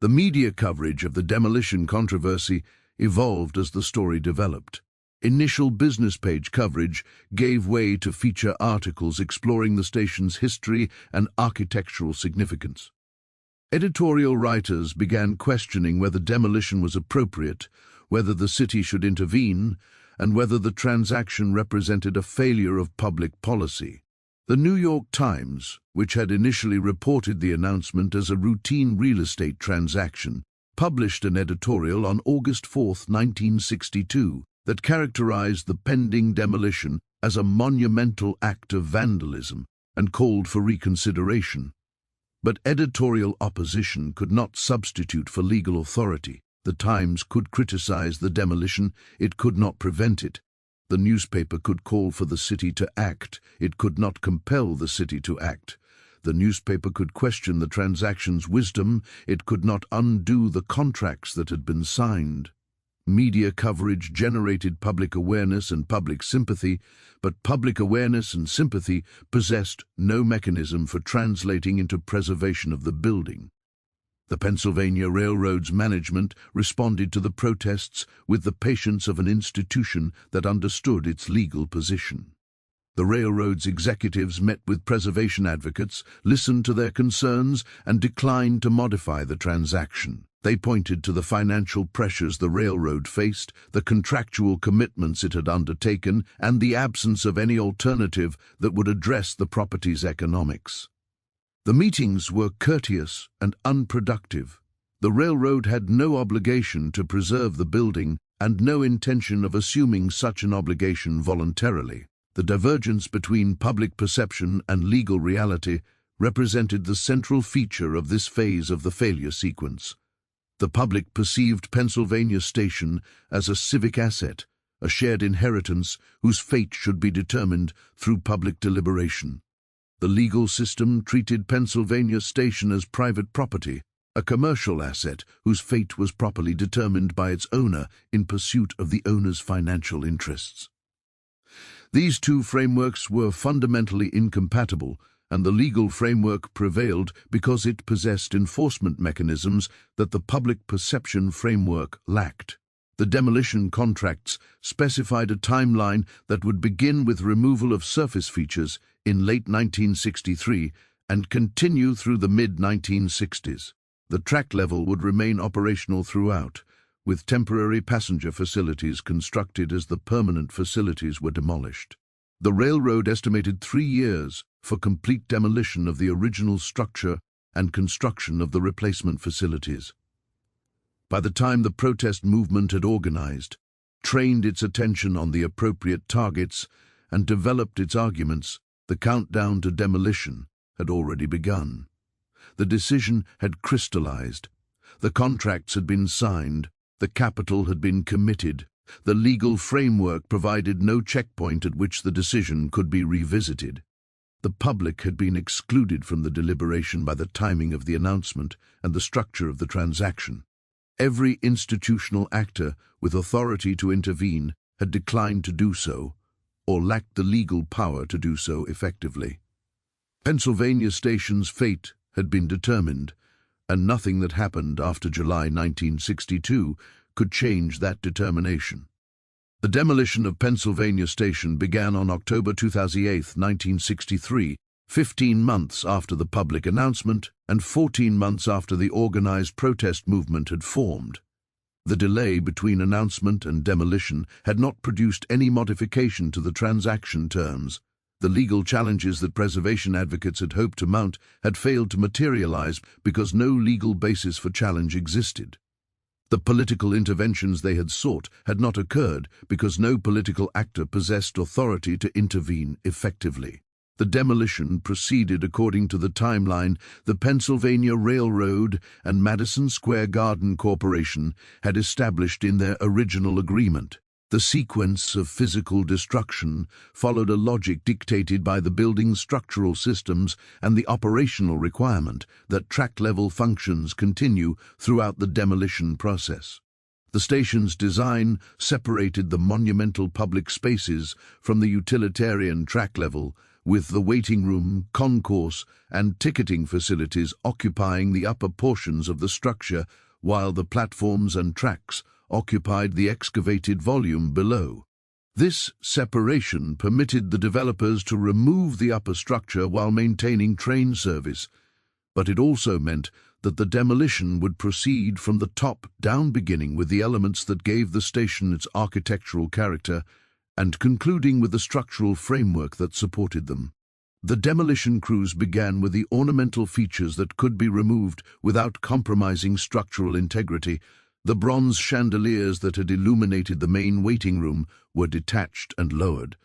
The media coverage of the demolition controversy evolved as the story developed. Initial business page coverage gave way to feature articles exploring the station's history and architectural significance. Editorial writers began questioning whether demolition was appropriate, whether the city should intervene, and whether the transaction represented a failure of public policy. The New York Times, which had initially reported the announcement as a routine real estate transaction, published an editorial on August 4, 1962, that characterized the pending demolition as a monumental act of vandalism and called for reconsideration. But editorial opposition could not substitute for legal authority. The Times could criticize the demolition, it could not prevent it. The newspaper could call for the city to act, it could not compel the city to act. The newspaper could question the transaction's wisdom, it could not undo the contracts that had been signed. Media coverage generated public awareness and public sympathy, but public awareness and sympathy possessed no mechanism for translating into preservation of the building. The Pennsylvania Railroad's management responded to the protests with the patience of an institution that understood its legal position. The railroad's executives met with preservation advocates, listened to their concerns, and declined to modify the transaction. They pointed to the financial pressures the railroad faced, the contractual commitments it had undertaken, and the absence of any alternative that would address the property's economics. The meetings were courteous and unproductive. The railroad had no obligation to preserve the building and no intention of assuming such an obligation voluntarily. The divergence between public perception and legal reality represented the central feature of this phase of the failure sequence. The public perceived Pennsylvania Station as a civic asset, a shared inheritance whose fate should be determined through public deliberation. The legal system treated Pennsylvania Station as private property, a commercial asset whose fate was properly determined by its owner in pursuit of the owner's financial interests. These two frameworks were fundamentally incompatible, and the legal framework prevailed because it possessed enforcement mechanisms that the public perception framework lacked. The demolition contracts specified a timeline that would begin with removal of surface features in late 1963 and continue through the mid-1960s. The track level would remain operational throughout, with temporary passenger facilities constructed as the permanent facilities were demolished. The railroad estimated 3 years for complete demolition of the original structure and construction of the replacement facilities. By the time the protest movement had organized, trained its attention on the appropriate targets, and developed its arguments, the countdown to demolition had already begun. The decision had crystallized. The contracts had been signed. The capital had been committed. The legal framework provided no checkpoint at which the decision could be revisited. The public had been excluded from the deliberation by the timing of the announcement and the structure of the transaction. Every institutional actor with authority to intervene had declined to do so, or lacked the legal power to do so effectively. Pennsylvania Station's fate had been determined, and nothing that happened after July 1962 could change that determination. The demolition of Pennsylvania Station began on October 28, 1963, 15 months after the public announcement and 14 months after the organized protest movement had formed. The delay between announcement and demolition had not produced any modification to the transaction terms. The legal challenges that preservation advocates had hoped to mount had failed to materialize because no legal basis for challenge existed. The political interventions they had sought had not occurred because no political actor possessed authority to intervene effectively. The demolition proceeded according to the timeline the Pennsylvania Railroad and Madison Square Garden Corporation had established in their original agreement. The sequence of physical destruction followed a logic dictated by the building's structural systems and the operational requirement that track-level functions continue throughout the demolition process. The station's design separated the monumental public spaces from the utilitarian track level, with the waiting room, concourse, and ticketing facilities occupying the upper portions of the structure, while the platforms and tracks occupied the excavated volume below. This separation permitted the developers to remove the upper structure while maintaining train service, but it also meant that the demolition would proceed from the top down, beginning with the elements that gave the station its architectural character and concluding with the structural framework that supported them. The demolition crews began with the ornamental features that could be removed without compromising structural integrity. The bronze chandeliers that had illuminated the main waiting room were detached and lowered.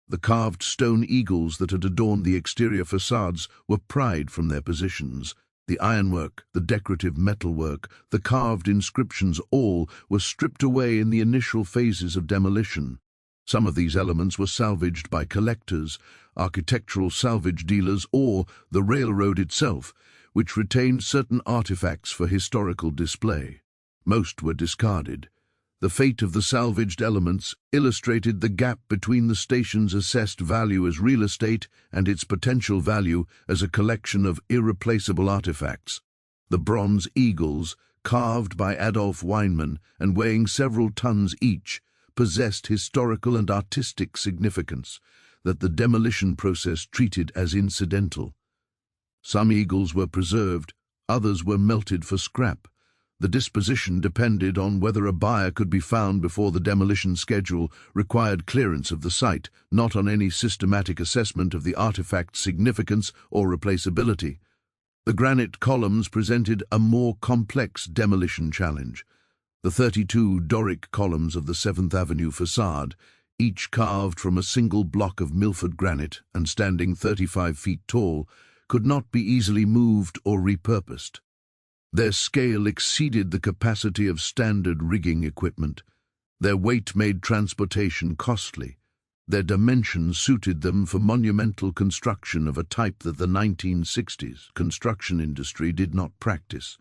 The carved stone eagles that had adorned the exterior facades were pried from their positions. The ironwork, the decorative metalwork, the carved inscriptions, all were stripped away in the initial phases of demolition. Some of these elements were salvaged by collectors, architectural salvage dealers, or the railroad itself, which retained certain artifacts for historical display. Most were discarded. The fate of the salvaged elements illustrated the gap between the station's assessed value as real estate and its potential value as a collection of irreplaceable artifacts. The bronze eagles, carved by Adolf Weinman and weighing several tons each, possessed historical and artistic significance that the demolition process treated as incidental. Some eagles were preserved, others were melted for scrap. The disposition depended on whether a buyer could be found before the demolition schedule required clearance of the site, not on any systematic assessment of the artifact's significance or replaceability. The granite columns presented a more complex demolition challenge. The 32 Doric columns of the 7th Avenue facade, each carved from a single block of Milford granite and standing 35 feet tall, could not be easily moved or repurposed. Their scale exceeded the capacity of standard rigging equipment. Their weight made transportation costly. Their dimensions suited them for monumental construction of a type that the 1960s construction industry did not practice.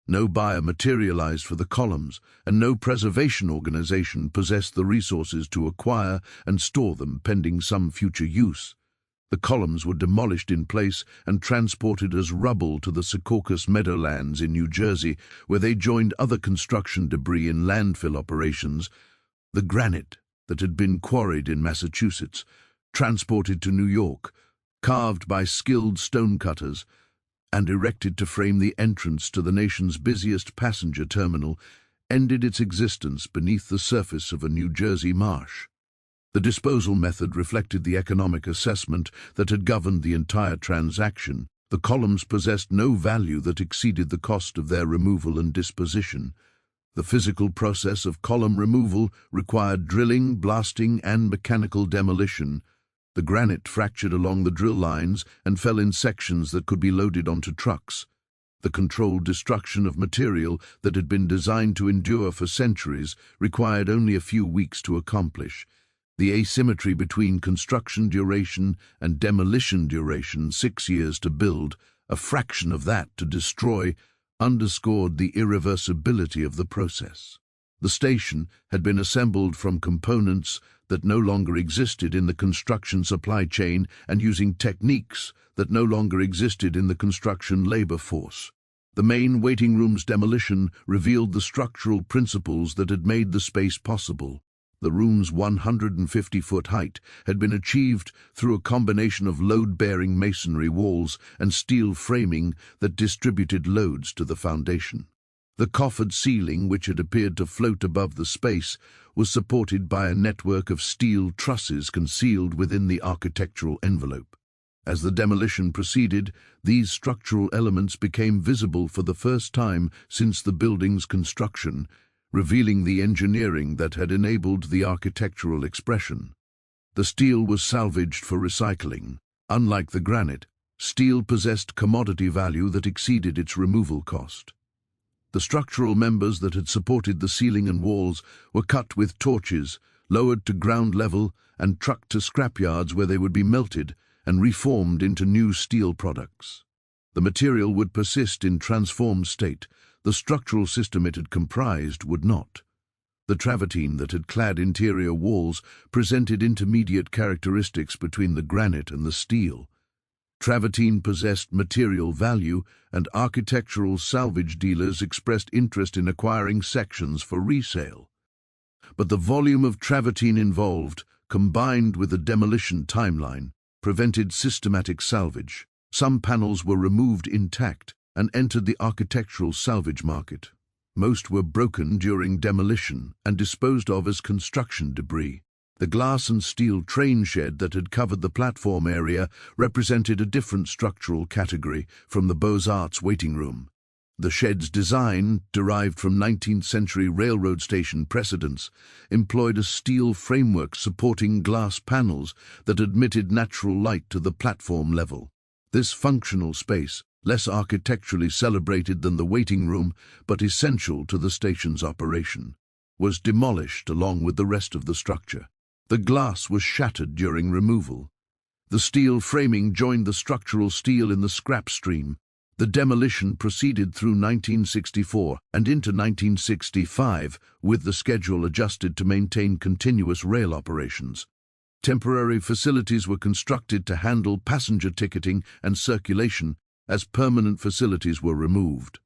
No buyer materialized for the columns, and no preservation organization possessed the resources to acquire and store them pending some future use. The columns were demolished in place and transported as rubble to the Secaucus Meadowlands in New Jersey, where they joined other construction debris in landfill operations. The granite that had been quarried in Massachusetts, transported to New York, carved by skilled stonecutters, and erected to frame the entrance to the nation's busiest passenger terminal, ended its existence beneath the surface of a New Jersey marsh. The disposal method reflected the economic assessment that had governed the entire transaction. The columns possessed no value that exceeded the cost of their removal and disposition. The physical process of column removal required drilling, blasting, and mechanical demolition. The granite fractured along the drill lines and fell in sections that could be loaded onto trucks. The controlled destruction of material that had been designed to endure for centuries required only a few weeks to accomplish. The asymmetry between construction duration and demolition duration, 6 years to build, a fraction of that to destroy, underscored the irreversibility of the process. The station had been assembled from components that no longer existed in the construction supply chain and using techniques that no longer existed in the construction labor force. The main waiting room's demolition revealed the structural principles that had made the space possible. The room's 150-foot height had been achieved through a combination of load-bearing masonry walls and steel framing that distributed loads to the foundation. The coffered ceiling, which had appeared to float above the space, was supported by a network of steel trusses concealed within the architectural envelope. As the demolition proceeded, these structural elements became visible for the first time since the building's construction, revealing the engineering that had enabled the architectural expression. The steel was salvaged for recycling. Unlike the granite, steel possessed commodity value that exceeded its removal cost. The structural members that had supported the ceiling and walls were cut with torches, lowered to ground level, and trucked to scrapyards where they would be melted and reformed into new steel products. The material would persist in transformed state. The structural system it had comprised would not. The travertine that had clad interior walls presented intermediate characteristics between the granite and the steel. Travertine possessed material value, and architectural salvage dealers expressed interest in acquiring sections for resale. But the volume of travertine involved, combined with the demolition timeline, prevented systematic salvage. Some panels were removed intact and entered the architectural salvage market. Most were broken during demolition and disposed of as construction debris. The glass and steel train shed that had covered the platform area represented a different structural category from the Beaux-Arts waiting room. The shed's design, derived from 19th-century railroad station precedents, employed a steel framework supporting glass panels that admitted natural light to the platform level. This functional space, less architecturally celebrated than the waiting room but essential to the station's operation, was demolished along with the rest of the structure. The glass was shattered during removal. The steel framing joined the structural steel in the scrap stream. The demolition proceeded through 1964 and into 1965, with the schedule adjusted to maintain continuous rail operations. Temporary facilities were constructed to handle passenger ticketing and circulation as permanent facilities were removed.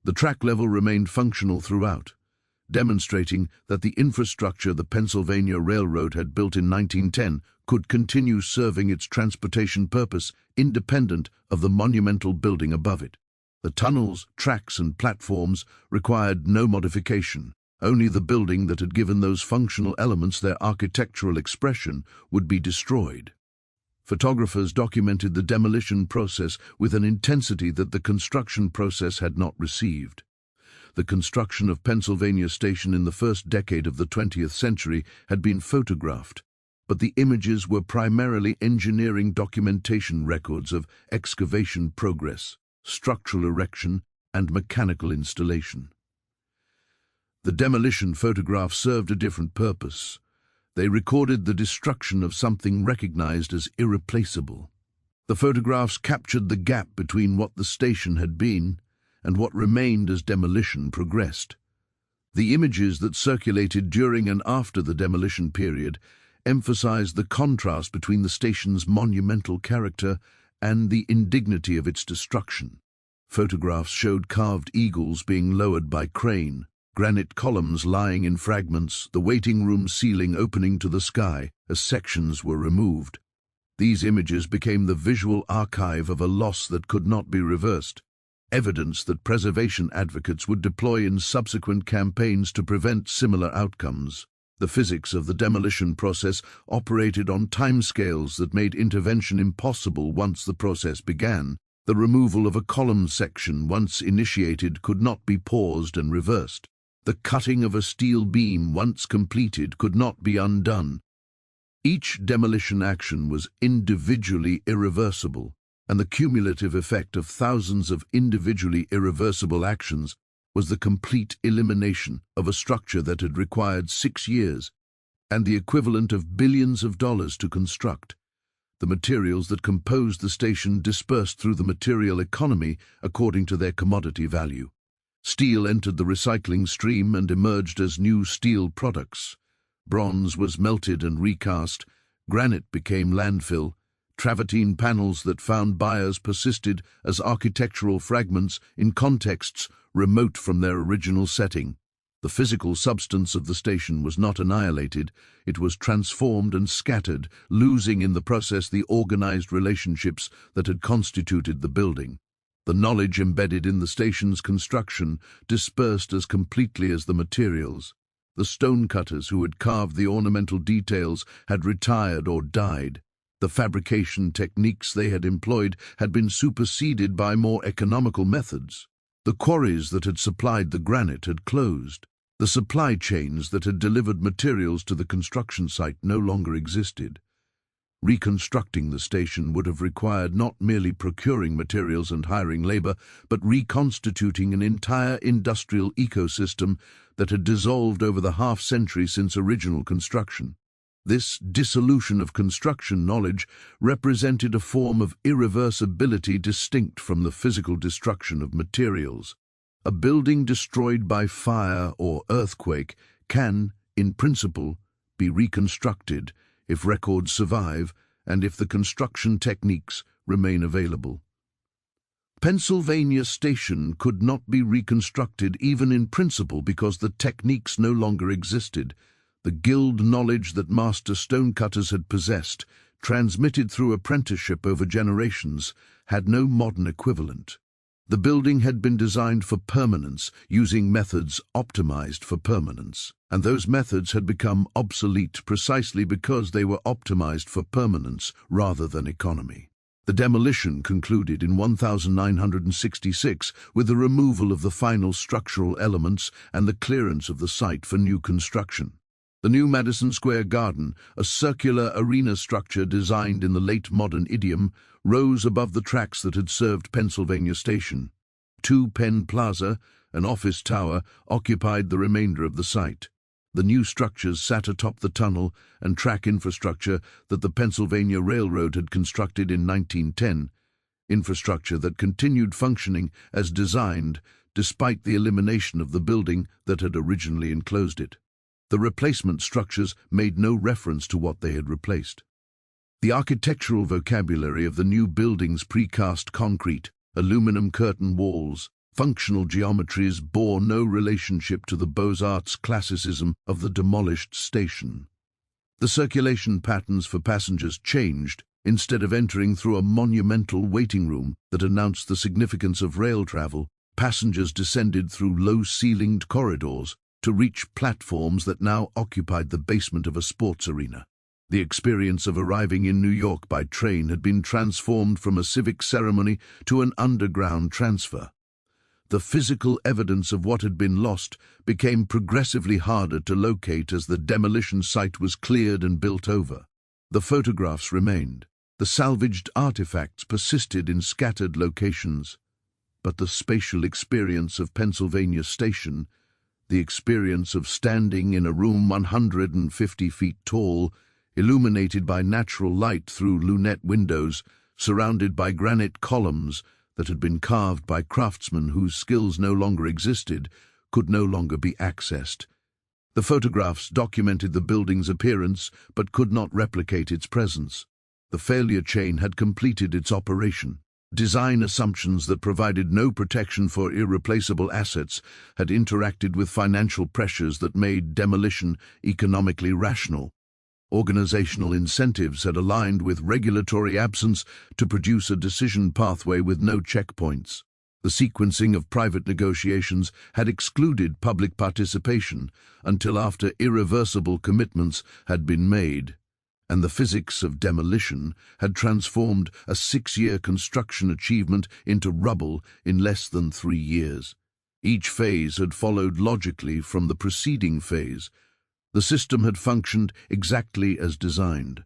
The track level remained functional throughout, demonstrating that the infrastructure the Pennsylvania Railroad had built in 1910 could continue serving its transportation purpose independent of the monumental building above it. The tunnels, tracks, and platforms required no modification. Only the building that had given those functional elements their architectural expression would be destroyed. Photographers documented the demolition process with an intensity that the construction process had not received. The construction of Pennsylvania Station in the first decade of the 20th century had been photographed, but the images were primarily engineering documentation records of excavation progress, structural erection, and mechanical installation. The demolition photographs served a different purpose. They recorded the destruction of something recognized as irreplaceable. The photographs captured the gap between what the station had been and what remained as demolition progressed. The images that circulated during and after the demolition period emphasized the contrast between the station's monumental character and the indignity of its destruction. Photographs showed carved eagles being lowered by crane, granite columns lying in fragments, the waiting room ceiling opening to the sky as sections were removed. These images became the visual archive of a loss that could not be reversed, evidence that preservation advocates would deploy in subsequent campaigns to prevent similar outcomes. The physics of the demolition process operated on timescales that made intervention impossible once the process began. The removal of a column section once initiated could not be paused and reversed. The cutting of a steel beam once completed could not be undone. Each demolition action was individually irreversible, and the cumulative effect of thousands of individually irreversible actions was the complete elimination of a structure that had required 6 years and the equivalent of billions of dollars to construct. The materials that composed the station dispersed through the material economy according to their commodity value. Steel entered the recycling stream and emerged as new steel products. Bronze was melted and recast, granite became landfill, travertine panels that found buyers persisted as architectural fragments in contexts remote from their original setting. The physical substance of the station was not annihilated, it was transformed and scattered, losing in the process the organized relationships that had constituted the building. The knowledge embedded in the station's construction dispersed as completely as the materials. The stonecutters who had carved the ornamental details had retired or died. The fabrication techniques they had employed had been superseded by more economical methods. The quarries that had supplied the granite had closed. The supply chains that had delivered materials to the construction site no longer existed. Reconstructing the station would have required not merely procuring materials and hiring labor, but reconstituting an entire industrial ecosystem that had dissolved over the half-century since original construction. This dissolution of construction knowledge represented a form of irreversibility distinct from the physical destruction of materials. A building destroyed by fire or earthquake can, in principle, be reconstructed if records survive and if the construction techniques remain available. Pennsylvania Station could not be reconstructed even in principle because the techniques no longer existed. The guild knowledge that master stonecutters had possessed, transmitted through apprenticeship over generations, had no modern equivalent. The building had been designed for permanence, using methods optimized for permanence, and those methods had become obsolete precisely because they were optimized for permanence rather than economy. The demolition concluded in 1966 with the removal of the final structural elements and the clearance of the site for new construction. The new Madison Square Garden, a circular arena structure designed in the late modern idiom, rose above the tracks that had served Pennsylvania Station. 2 Penn Plaza, an office tower, occupied the remainder of the site. The new structures sat atop the tunnel and track infrastructure that the Pennsylvania Railroad had constructed in 1910, infrastructure that continued functioning as designed despite the elimination of the building that had originally enclosed it. The replacement structures made no reference to what they had replaced. The architectural vocabulary of the new building's precast concrete, aluminum curtain walls, functional geometries bore no relationship to the Beaux-Arts classicism of the demolished station. The circulation patterns for passengers changed. Instead of entering through a monumental waiting room that announced the significance of rail travel, passengers descended through low-ceilinged corridors to reach platforms that now occupied the basement of a sports arena. The experience of arriving in New York by train had been transformed from a civic ceremony to an underground transfer. The physical evidence of what had been lost became progressively harder to locate as the demolition site was cleared and built over. The photographs remained. The salvaged artifacts persisted in scattered locations. But the spatial experience of Pennsylvania Station, the experience of standing in a room 150 feet tall, illuminated by natural light through lunette windows, surrounded by granite columns that had been carved by craftsmen whose skills no longer existed, could no longer be accessed. The photographs documented the building's appearance but could not replicate its presence. The failure chain had completed its operation. Design assumptions that provided no protection for irreplaceable assets had interacted with financial pressures that made demolition economically rational. Organizational incentives had aligned with regulatory absence to produce a decision pathway with no checkpoints. The sequencing of private negotiations had excluded public participation until after irreversible commitments had been made, and the physics of demolition had transformed a 6-year construction achievement into rubble in less than 3 years. Each phase had followed logically from the preceding phase. The system had functioned exactly as designed.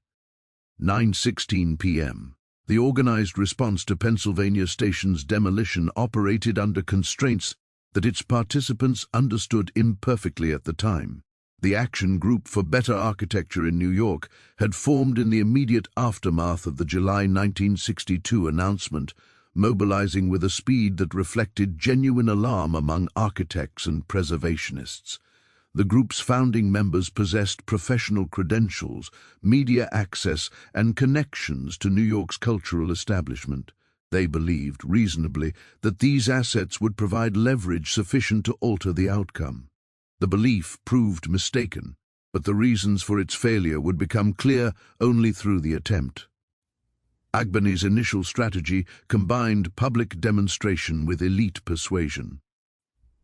9:16 p.m. The organized response to Pennsylvania Station's demolition operated under constraints that its participants understood imperfectly at the time. The Action Group for Better Architecture in New York had formed in the immediate aftermath of the July 1962 announcement, mobilizing with a speed that reflected genuine alarm among architects and preservationists. The group's founding members possessed professional credentials, media access, and connections to New York's cultural establishment. They believed, reasonably, that these assets would provide leverage sufficient to alter the outcome. The belief proved mistaken, but the reasons for its failure would become clear only through the attempt. Agbany's initial strategy combined public demonstration with elite persuasion.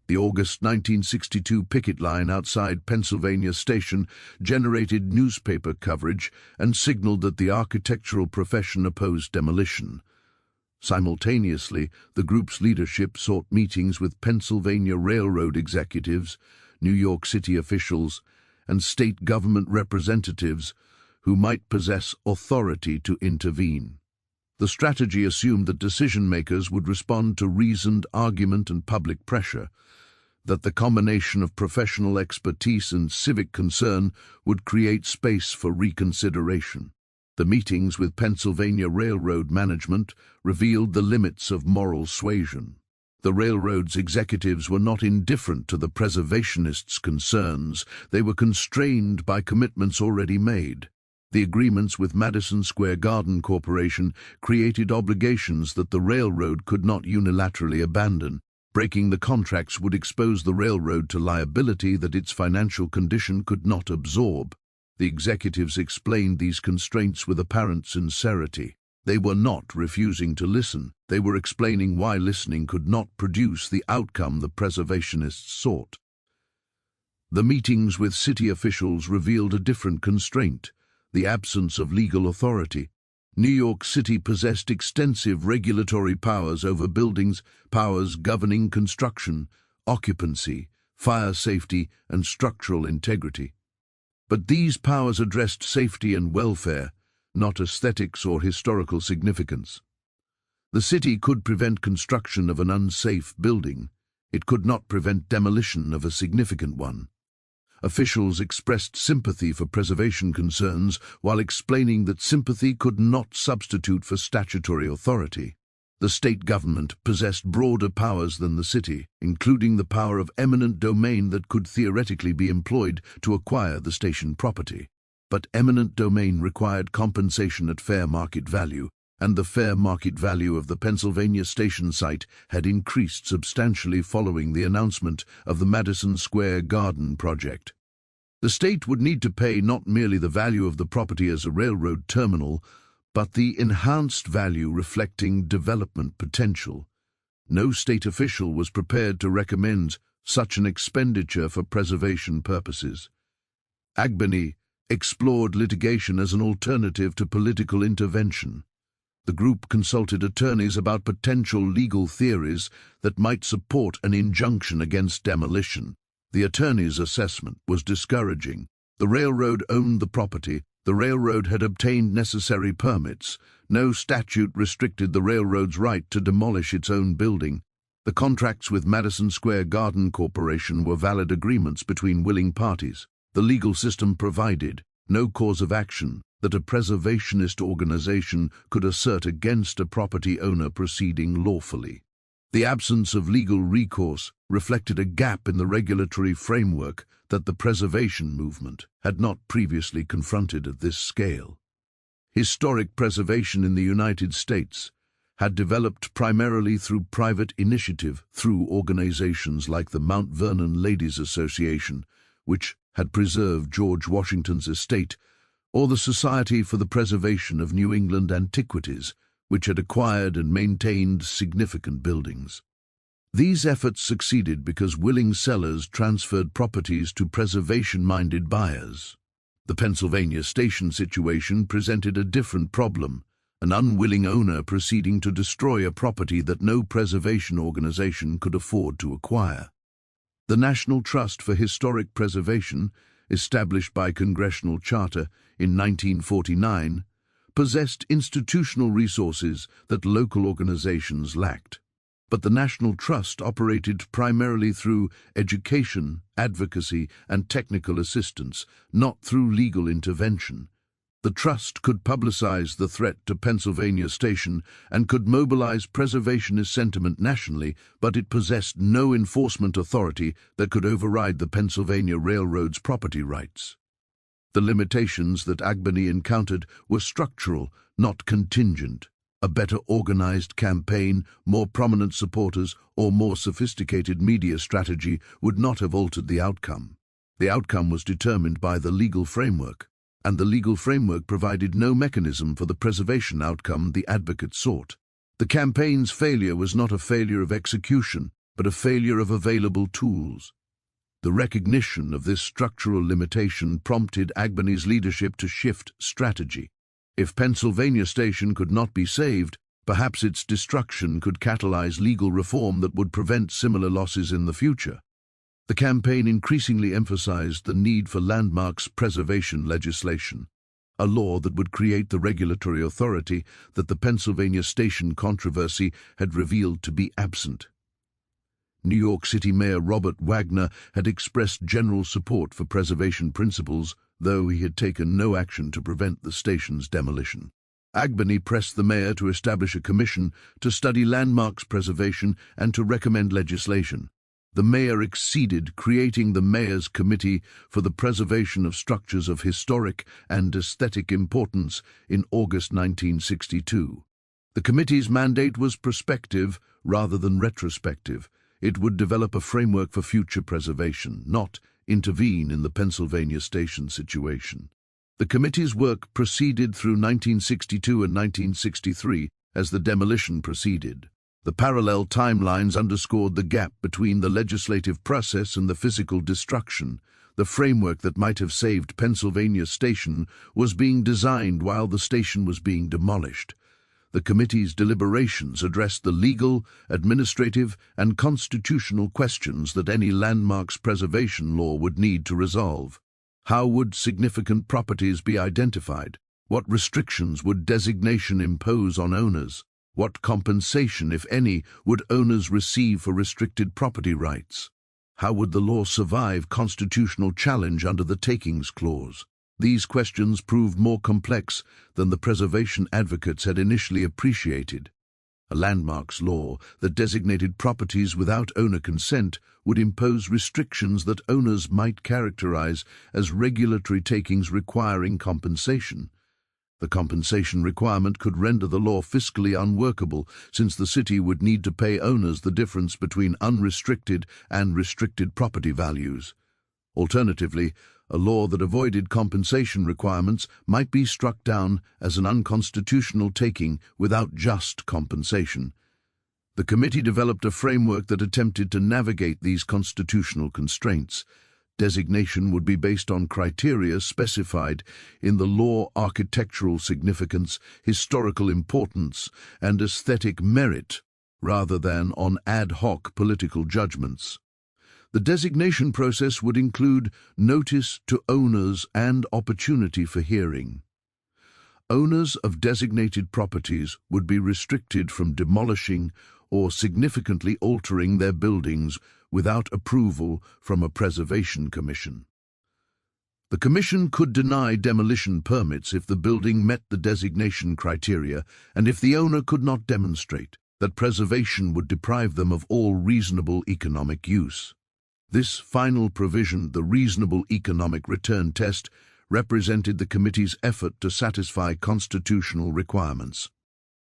The August 1962 picket line outside Pennsylvania Station generated newspaper coverage and signaled that the architectural profession opposed demolition. Simultaneously, the group's leadership sought meetings with Pennsylvania Railroad executives, New York City officials, and state government representatives who might possess authority to intervene. The strategy assumed that decision-makers would respond to reasoned argument and public pressure, that the combination of professional expertise and civic concern would create space for reconsideration. The meetings with Pennsylvania Railroad management revealed the limits of moral suasion. The railroad's executives were not indifferent to the preservationists' concerns. They were constrained by commitments already made. The agreements with Madison Square Garden Corporation created obligations that the railroad could not unilaterally abandon. Breaking the contracts would expose the railroad to liability that its financial condition could not absorb. The executives explained these constraints with apparent sincerity. They were not refusing to listen. They were explaining why listening could not produce the outcome the preservationists sought. The meetings with city officials revealed a different constraint: the absence of legal authority. New York City possessed extensive regulatory powers over buildings, powers governing construction, occupancy, fire safety, and structural integrity. But these powers addressed safety and welfare, not aesthetics or historical significance. The city could prevent construction of an unsafe building. It could not prevent demolition of a significant one. Officials expressed sympathy for preservation concerns while explaining that sympathy could not substitute for statutory authority. The state government possessed broader powers than the city, including the power of eminent domain that could theoretically be employed to acquire the station property. But eminent domain required compensation at fair market value, and the fair market value of the Pennsylvania Station site had increased substantially following the announcement of the Madison Square Garden project. The state would need to pay not merely the value of the property as a railroad terminal, but the enhanced value reflecting development potential. No state official was prepared to recommend such an expenditure for preservation purposes. Agbany explored litigation as an alternative to political intervention. The group consulted attorneys about potential legal theories that might support an injunction against demolition. The attorneys' assessment was discouraging. The railroad owned the property. The railroad had obtained necessary permits. No statute restricted the railroad's right to demolish its own building. The contracts with Madison Square Garden Corporation were valid agreements between willing parties. The legal system provided no cause of action that a preservationist organization could assert against a property owner proceeding lawfully. The absence of legal recourse reflected a gap in the regulatory framework that the preservation movement had not previously confronted at this scale. Historic preservation in the United States had developed primarily through private initiative, through organizations like the Mount Vernon Ladies Association, which had preserved George Washington's estate, or the Society for the Preservation of New England Antiquities, which had acquired and maintained significant buildings. These efforts succeeded because willing sellers transferred properties to preservation-minded buyers. The Pennsylvania Station situation presented a different problem: an unwilling owner proceeding to destroy a property that no preservation organization could afford to acquire. The National Trust for Historic Preservation, established by congressional charter in 1949, possessed institutional resources that local organizations lacked. But the National Trust operated primarily through education, advocacy, and technical assistance, not through legal intervention. The Trust could publicize the threat to Pennsylvania Station and could mobilize preservationist sentiment nationally, but it possessed no enforcement authority that could override the Pennsylvania Railroad's property rights. The limitations that Agbany encountered were structural, not contingent. A better organized campaign, more prominent supporters, or more sophisticated media strategy would not have altered the outcome. The outcome was determined by the legal framework, and the legal framework provided no mechanism for the preservation outcome the advocates sought. The campaign's failure was not a failure of execution, but a failure of available tools. The recognition of this structural limitation prompted Agbeny's leadership to shift strategy. If Pennsylvania Station could not be saved, perhaps its destruction could catalyze legal reform that would prevent similar losses in the future. The campaign increasingly emphasized the need for landmarks preservation legislation, a law that would create the regulatory authority that the Pennsylvania Station controversy had revealed to be absent. New York City Mayor Robert Wagner had expressed general support for preservation principles, though he had taken no action to prevent the station's demolition. Agbeny pressed the mayor to establish a commission to study landmarks preservation and to recommend legislation. The mayor acceded, creating the Mayor's Committee for the Preservation of Structures of Historic and Aesthetic Importance in August 1962. The committee's mandate was prospective rather than retrospective. It would develop a framework for future preservation, not intervene in the Pennsylvania Station situation. The committee's work proceeded through 1962 and 1963 as the demolition proceeded. The parallel timelines underscored the gap between the legislative process and the physical destruction. The framework that might have saved Pennsylvania Station was being designed while the station was being demolished. The committee's deliberations addressed the legal, administrative, and constitutional questions that any landmarks preservation law would need to resolve. How would significant properties be identified? What restrictions would designation impose on owners? What compensation, if any, would owners receive for restricted property rights? How would the law survive constitutional challenge under the Takings Clause? These questions proved more complex than the preservation advocates had initially appreciated. A landmarks law that designated properties without owner consent would impose restrictions that owners might characterize as regulatory takings requiring compensation. The compensation requirement could render the law fiscally unworkable, since the city would need to pay owners the difference between unrestricted and restricted property values. Alternatively, a law that avoided compensation requirements might be struck down as an unconstitutional taking without just compensation. The committee developed a framework that attempted to navigate these constitutional constraints. Designation would be based on criteria specified in the law: architectural significance, historical importance, and aesthetic merit, rather than on ad hoc political judgments. The designation process would include notice to owners and opportunity for hearing. Owners of designated properties would be restricted from demolishing or significantly altering their buildings without approval from a preservation commission. The commission could deny demolition permits if the building met the designation criteria and if the owner could not demonstrate that preservation would deprive them of all reasonable economic use. This final provision, the reasonable economic return test, represented the committee's effort to satisfy constitutional requirements.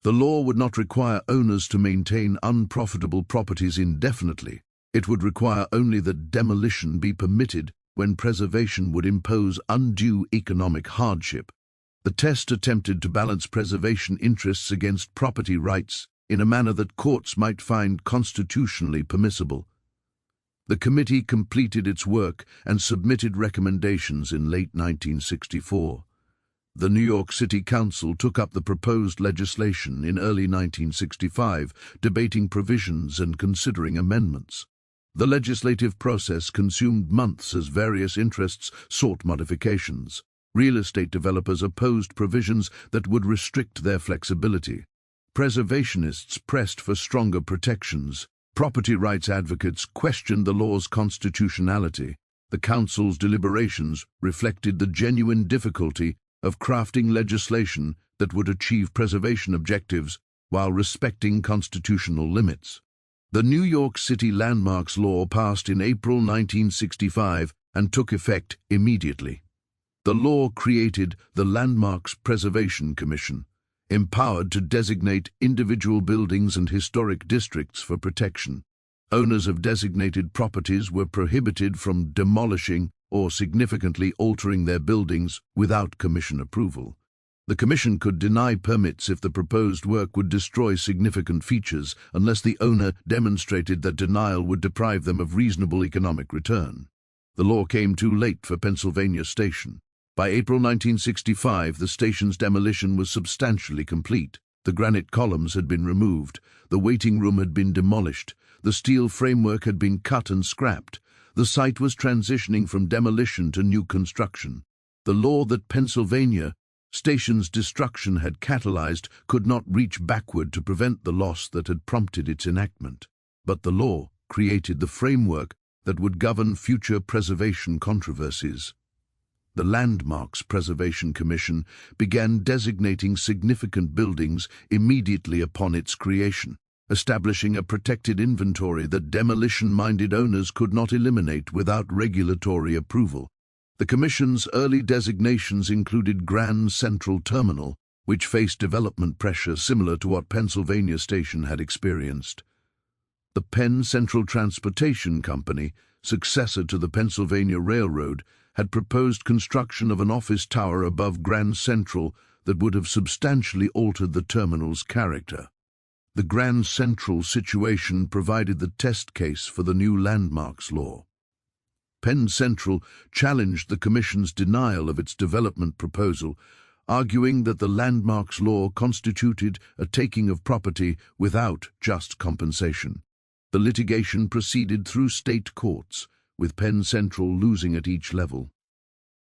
The law would not require owners to maintain unprofitable properties indefinitely. It would require only that demolition be permitted when preservation would impose undue economic hardship. The test attempted to balance preservation interests against property rights in a manner that courts might find constitutionally permissible. The committee completed its work and submitted recommendations in late 1964. The New York City Council took up the proposed legislation in early 1965, debating provisions and considering amendments. The legislative process consumed months as various interests sought modifications. Real estate developers opposed provisions that would restrict their flexibility. Preservationists pressed for stronger protections. Property rights advocates questioned the law's constitutionality. The Council's deliberations reflected the genuine difficulty of crafting legislation that would achieve preservation objectives while respecting constitutional limits. The New York City Landmarks Law passed in April 1965 and took effect immediately. The law created the Landmarks Preservation Commission. empowered to designate individual buildings and historic districts for protection. Owners of designated properties were prohibited from demolishing or significantly altering their buildings without commission approval. The commission could deny permits if the proposed work would destroy significant features unless the owner demonstrated that denial would deprive them of reasonable economic return. The law came too late for Pennsylvania Station. By April 1965, the station's demolition was substantially complete. The granite columns had been removed, the waiting room had been demolished, the steel framework had been cut and scrapped. The site was transitioning from demolition to new construction. The law that Pennsylvania Station's destruction had catalyzed could not reach backward to prevent the loss that had prompted its enactment. But the law created the framework that would govern future preservation controversies. The Landmarks Preservation Commission began designating significant buildings immediately upon its creation, establishing a protected inventory that demolition-minded owners could not eliminate without regulatory approval. The Commission's early designations included Grand Central Terminal, which faced development pressure similar to what Pennsylvania Station had experienced. The Penn Central Transportation Company, successor to the Pennsylvania Railroad, had proposed construction of an office tower above Grand Central that would have substantially altered the terminal's character. The Grand Central situation provided the test case for the new landmarks law. Penn Central challenged the Commission's denial of its development proposal, arguing that the landmarks law constituted a taking of property without just compensation. The litigation proceeded through state courts, with Penn Central losing at each level.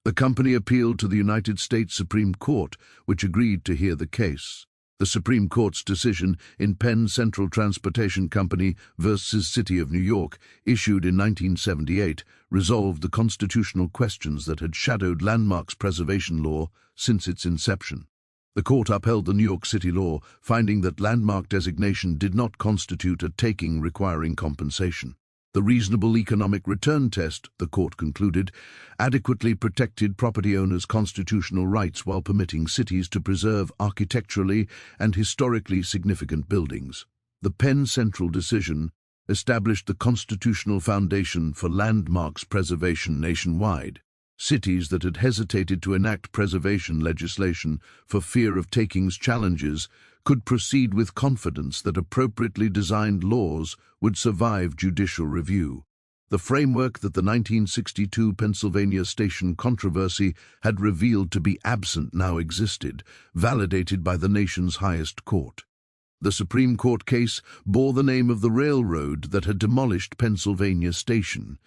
The company appealed to the United States Supreme Court, which agreed to hear the case. The Supreme Court's decision in Penn Central Transportation Company versus City of New York, issued in 1978, resolved the constitutional questions that had shadowed landmarks preservation law since its inception. The court upheld the New York City law, finding that landmark designation did not constitute a taking requiring compensation. The reasonable economic return test, the court concluded, adequately protected property owners' constitutional rights while permitting cities to preserve architecturally and historically significant buildings. The Penn Central decision established the constitutional foundation for landmarks preservation nationwide. Cities that had hesitated to enact preservation legislation for fear of takings challenges could proceed with confidence that appropriately designed laws would survive judicial review. The framework that the 1962 Pennsylvania Station controversy had revealed to be absent now existed, validated by the nation's highest court. The Supreme Court case bore the name of the railroad that had demolished Pennsylvania Station.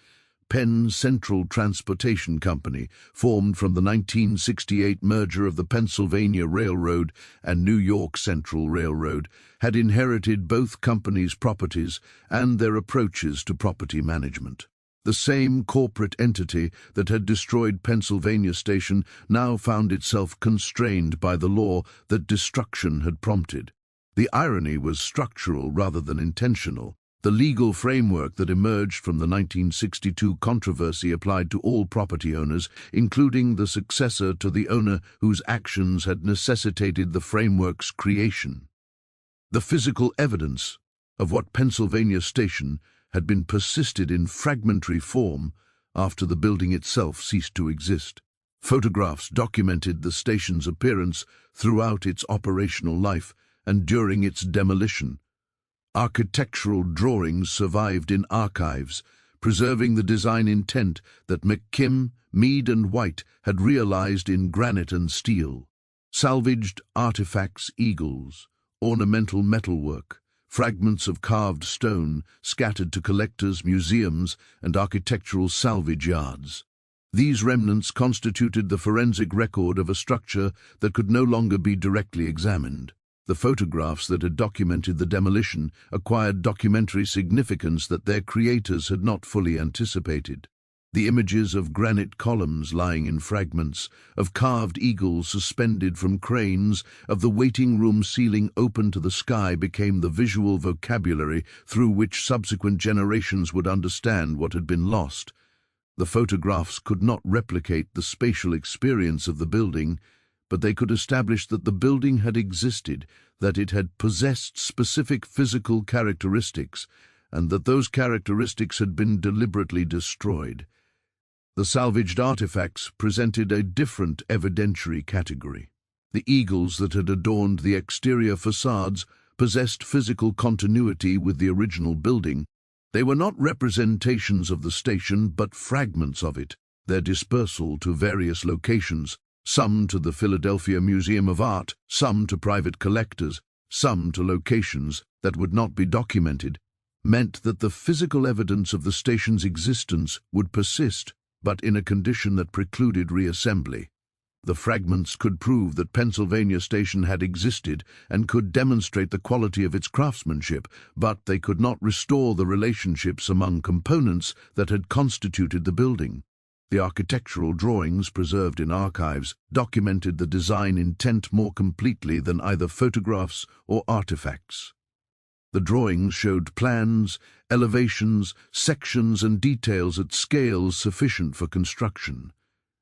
Penn Central Transportation Company, formed from the 1968 merger of the Pennsylvania Railroad and New York Central Railroad, had inherited both companies' properties and their approaches to property management. The same corporate entity that had destroyed Pennsylvania Station now found itself constrained by the law that destruction had prompted. The irony was structural rather than intentional. The legal framework that emerged from the 1962 controversy applied to all property owners, including the successor to the owner whose actions had necessitated the framework's creation. The physical evidence of what Pennsylvania Station had been persisted in fragmentary form after the building itself ceased to exist. Photographs documented the station's appearance throughout its operational life and during its demolition. Architectural drawings survived in archives, preserving the design intent that McKim, Mead and White had realized in granite and steel. Salvaged artifacts, eagles, ornamental metalwork, fragments of carved stone scattered to collectors, museums, and architectural salvage yards. These remnants constituted the forensic record of a structure that could no longer be directly examined. The photographs that had documented the demolition acquired documentary significance that their creators had not fully anticipated. The images of granite columns lying in fragments, of carved eagles suspended from cranes, of the waiting room ceiling open to the sky became the visual vocabulary through which subsequent generations would understand what had been lost. The photographs could not replicate the spatial experience of the building, but they could establish that the building had existed, that it had possessed specific physical characteristics, and that those characteristics had been deliberately destroyed. The salvaged artifacts presented a different evidentiary category. The eagles that had adorned the exterior facades possessed physical continuity with the original building. They were not representations of the station, but fragments of it, their dispersal to various locations, some to the Philadelphia Museum of Art, some to private collectors, some to locations that would not be documented, meant that the physical evidence of the station's existence would persist, but in a condition that precluded reassembly. The fragments could prove that Pennsylvania Station had existed and could demonstrate the quality of its craftsmanship, but they could not restore the relationships among components that had constituted the building. The architectural drawings preserved in archives documented the design intent more completely than either photographs or artifacts. The drawings showed plans, elevations, sections, and details at scales sufficient for construction.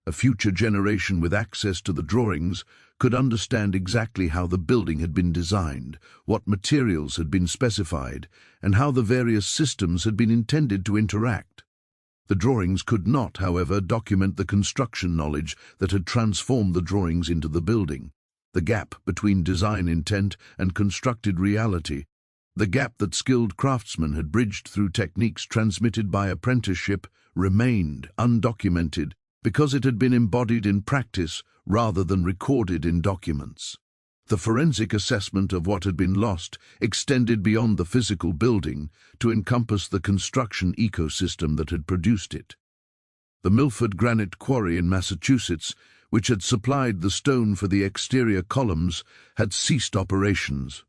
A future generation with access to the drawings could understand exactly how the building had been designed, what materials had been specified, and how the various systems had been intended to interact. The drawings could not, however, document the construction knowledge that had transformed the drawings into the building. The gap between design intent and constructed reality, the gap that skilled craftsmen had bridged through techniques transmitted by apprenticeship, remained undocumented because it had been embodied in practice rather than recorded in documents. The forensic assessment of what had been lost extended beyond the physical building to encompass the construction ecosystem that had produced it. The Milford Granite Quarry in Massachusetts, which had supplied the stone for the exterior columns, had ceased operations.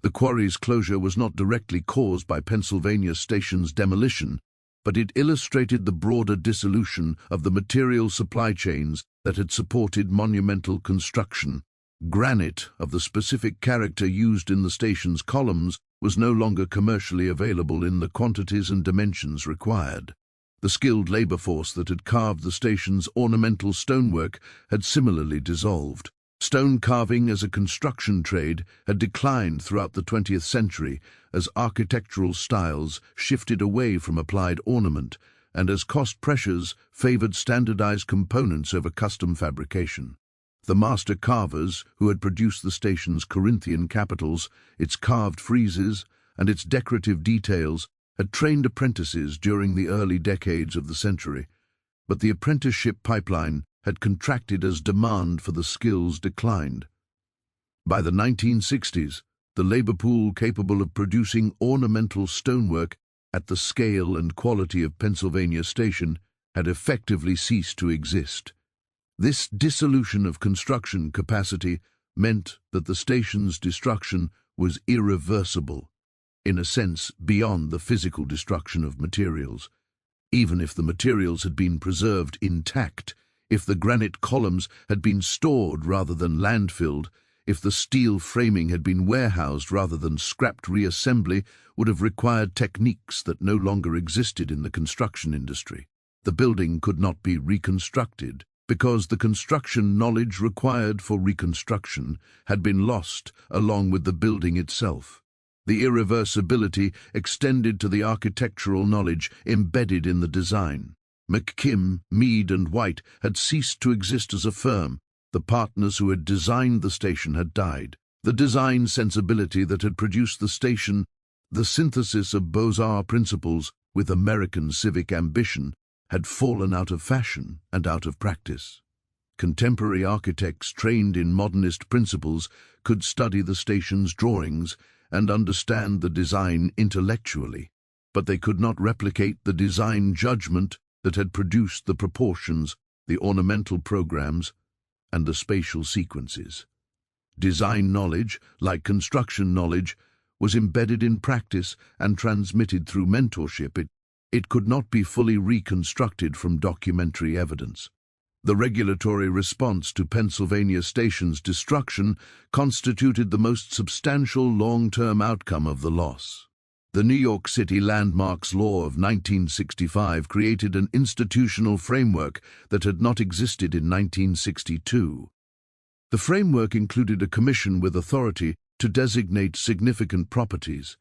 The quarry's closure was not directly caused by Pennsylvania Station's demolition, but it illustrated the broader dissolution of the material supply chains that had supported monumental construction. Granite of the specific character used in the station's columns was no longer commercially available in the quantities and dimensions required. The skilled labor force that had carved the station's ornamental stonework had similarly dissolved. Stone carving as a construction trade had declined throughout the 20th century as architectural styles shifted away from applied ornament and as cost pressures favored standardized components over custom fabrication. The master carvers who had produced the station's Corinthian capitals, its carved friezes, and its decorative details had trained apprentices during the early decades of the century, but the apprenticeship pipeline had contracted as demand for the skills declined. By the 1960s, the labor pool capable of producing ornamental stonework at the scale and quality of Pennsylvania Station had effectively ceased to exist. This dissolution of construction capacity meant that the station's destruction was irreversible, in a sense beyond the physical destruction of materials. Even if the materials had been preserved intact, if the granite columns had been stored rather than landfilled, if the steel framing had been warehoused rather than scrapped, reassembly would have required techniques that no longer existed in the construction industry. The building could not be reconstructed because the construction knowledge required for reconstruction had been lost along with the building itself. The irreversibility extended to the architectural knowledge embedded in the design. McKim, Mead and White had ceased to exist as a firm. The partners who had designed the station had died. The design sensibility that had produced the station, the synthesis of Beaux-Arts principles with American civic ambition, had fallen out of fashion and out of practice. Contemporary architects trained in modernist principles could study the station's drawings and understand the design intellectually, but they could not replicate the design judgment that had produced the proportions, the ornamental programs, and the spatial sequences. Design knowledge, like construction knowledge, was embedded in practice and transmitted through mentorship. It could not be fully reconstructed from documentary evidence. The regulatory response to Pennsylvania Station's destruction constituted the most substantial long-term outcome of the loss. The New York City Landmarks Law of 1965 created an institutional framework that had not existed in 1962. The framework included a commission with authority to designate significant properties,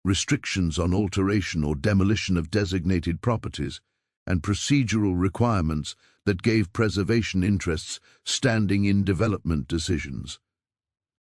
restrictions on alteration or demolition of designated properties, and procedural requirements that gave preservation interests standing in development decisions.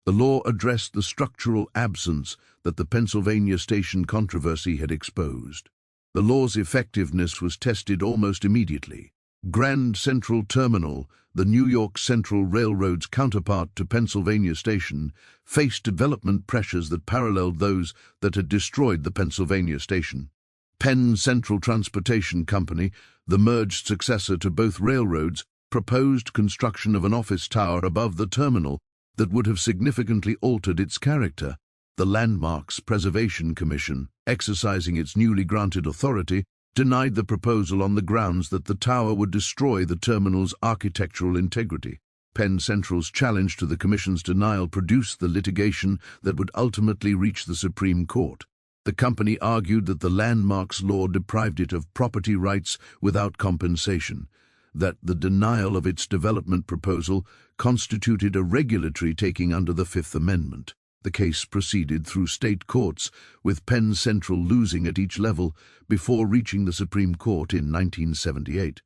The law addressed the structural absence that the Pennsylvania Station controversy had exposed. The law's effectiveness was tested almost immediately. Grand Central Terminal, the New York Central Railroad's counterpart to Pennsylvania Station, faced development pressures that paralleled those that had destroyed the Pennsylvania Station. Penn Central Transportation Company, the merged successor to both railroads, proposed construction of an office tower above the terminal that would have significantly altered its character. The Landmarks Preservation Commission, exercising its newly granted authority, denied the proposal on the grounds that the tower would destroy the terminal's architectural integrity. Penn Central's challenge to the Commission's denial produced the litigation that would ultimately reach the Supreme Court. The company argued that the Landmarks law deprived it of property rights without compensation, that the denial of its development proposal constituted a regulatory taking under the Fifth Amendment. The case proceeded through state courts, with Penn Central losing at each level before reaching the Supreme Court in 1978.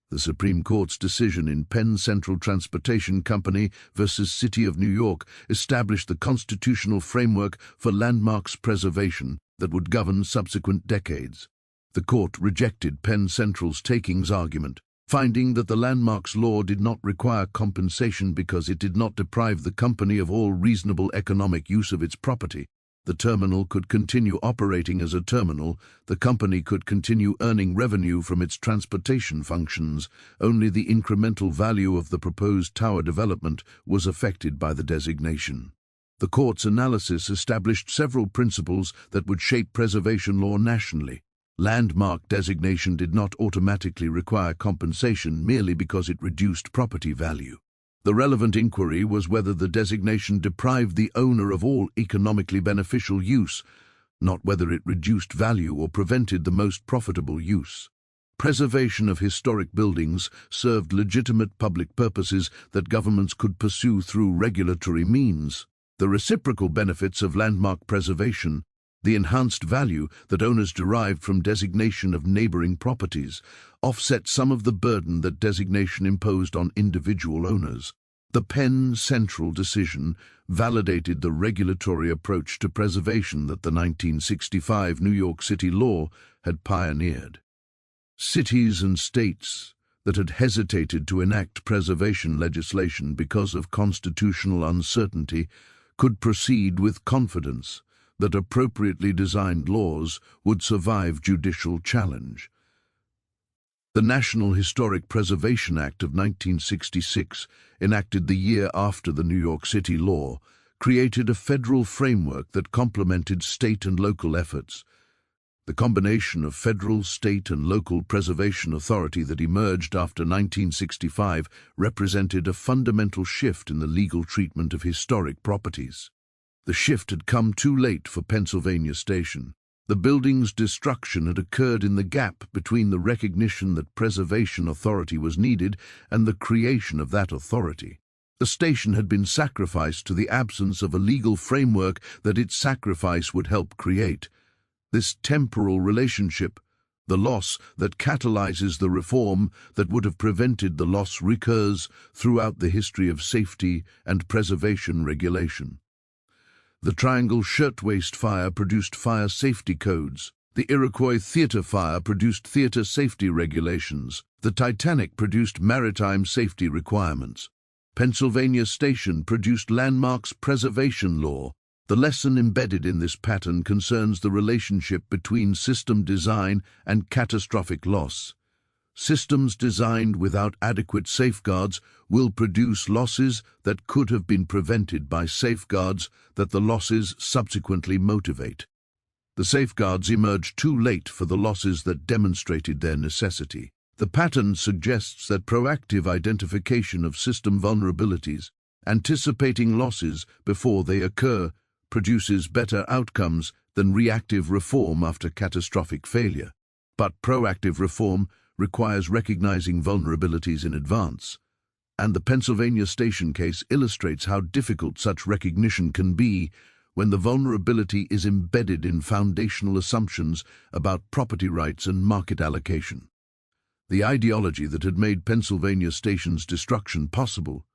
The Supreme Court's decision in Penn Central Transportation Company versus City of New York established the constitutional framework for landmarks preservation that would govern subsequent decades. The court rejected Penn Central's takings argument, finding that the landmarks law did not require compensation because it did not deprive the company of all reasonable economic use of its property. The terminal could continue operating as a terminal, the company could continue earning revenue from its transportation functions. Only the incremental value of the proposed tower development was affected by the designation. The court's analysis established several principles that would shape preservation law nationally. Landmark designation did not automatically require compensation merely because it reduced property value. The relevant inquiry was whether the designation deprived the owner of all economically beneficial use, not whether it reduced value or prevented the most profitable use. Preservation of historic buildings served legitimate public purposes that governments could pursue through regulatory means. The reciprocal benefits of landmark preservation, the enhanced value that owners derived from designation of neighboring properties, offset some of the burden that designation imposed on individual owners. The Penn Central decision validated the regulatory approach to preservation that the 1965 New York City law had pioneered. Cities and states that had hesitated to enact preservation legislation because of constitutional uncertainty could proceed with confidence that appropriately designed laws would survive judicial challenge. The National Historic Preservation Act of 1966, enacted the year after the New York City law, created a federal framework that complemented state and local efforts. The combination of federal, state, and local preservation authority that emerged after 1965 represented a fundamental shift in the legal treatment of historic properties. The shift had come too late for Pennsylvania Station. The building's destruction had occurred in the gap between the recognition that preservation authority was needed and the creation of that authority. The station had been sacrificed to the absence of a legal framework that its sacrifice would help create. This temporal relationship, the loss that catalyzes the reform that would have prevented the loss, recurs throughout the history of safety and preservation regulation. The Triangle Shirtwaist Fire produced fire safety codes. The Iroquois Theater Fire produced theater safety regulations. The Titanic produced maritime safety requirements. Pennsylvania Station produced landmarks preservation law. The lesson embedded in this pattern concerns the relationship between system design and catastrophic loss. Systems designed without adequate safeguards will produce losses that could have been prevented by safeguards that the losses subsequently motivate. The safeguards emerged too late for the losses that demonstrated their necessity. The pattern suggests that proactive identification of system vulnerabilities, anticipating losses before they occur, produces better outcomes than reactive reform after catastrophic failure. But proactive reform requires recognizing vulnerabilities in advance. And the Pennsylvania station case illustrates how difficult such recognition can be when the vulnerability is embedded in foundational assumptions about property rights and market allocation. The ideology that had made Pennsylvania station's destruction possible,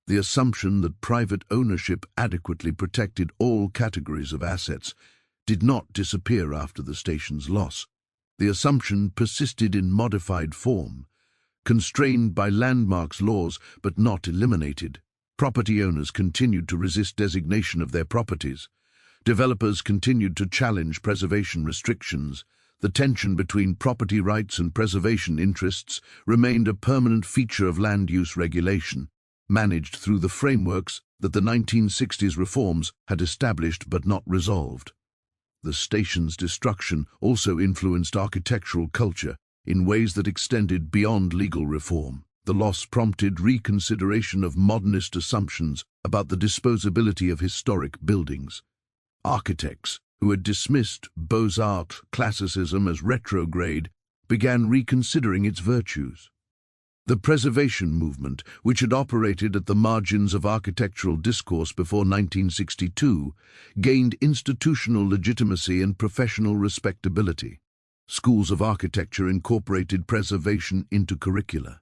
the assumption that private ownership adequately protected all categories of assets, did not disappear after the station's loss. The assumption persisted in modified form, constrained by landmarks laws but not eliminated. Property owners continued to resist designation of their properties. Developers continued to challenge preservation restrictions. The tension between property rights and preservation interests remained a permanent feature of land use regulation, managed through the frameworks that the 1960s reforms had established but not resolved. The station's destruction also influenced architectural culture in ways that extended beyond legal reform. The loss prompted reconsideration of modernist assumptions about the disposability of historic buildings. Architects, who had dismissed Beaux-Arts classicism as retrograde, began reconsidering its virtues. The preservation movement, which had operated at the margins of architectural discourse before 1962, gained institutional legitimacy and professional respectability. Schools of architecture incorporated preservation into curricula.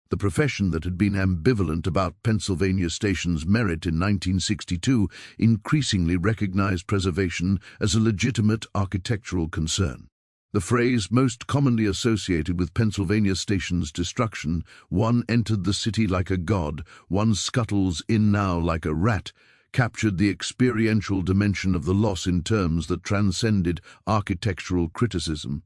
The profession that had been ambivalent about Pennsylvania station's merit in 1962 increasingly recognized preservation as a legitimate architectural concern. The phrase most commonly associated with Pennsylvania station's destruction, "One entered the city like a god, one scuttles in now like a rat," captured the experiential dimension of the loss in terms that transcended architectural criticism.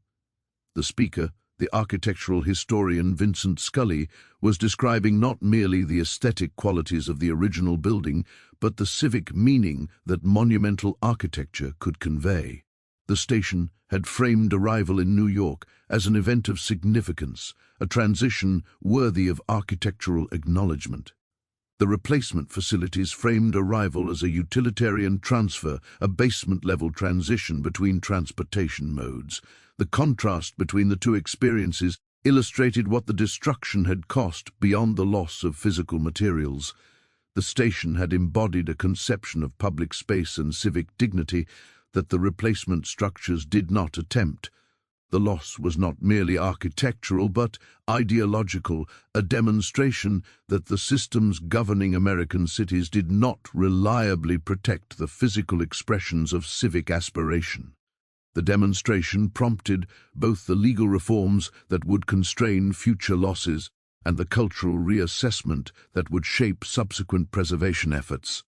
The speaker, the architectural historian Vincent Scully, was describing not merely the aesthetic qualities of the original building, but the civic meaning that monumental architecture could convey. The station had framed arrival in New York as an event of significance, a transition worthy of architectural acknowledgement. The replacement facilities framed arrival as a utilitarian transfer, a basement-level transition between transportation modes. The contrast between the two experiences illustrated what the destruction had cost beyond the loss of physical materials. The station had embodied a conception of public space and civic dignity that the replacement structures did not attempt. The loss was not merely architectural but ideological, a demonstration that the systems governing American cities did not reliably protect the physical expressions of civic aspiration. The demonstration prompted both the legal reforms that would constrain future losses and the cultural reassessment that would shape subsequent preservation efforts.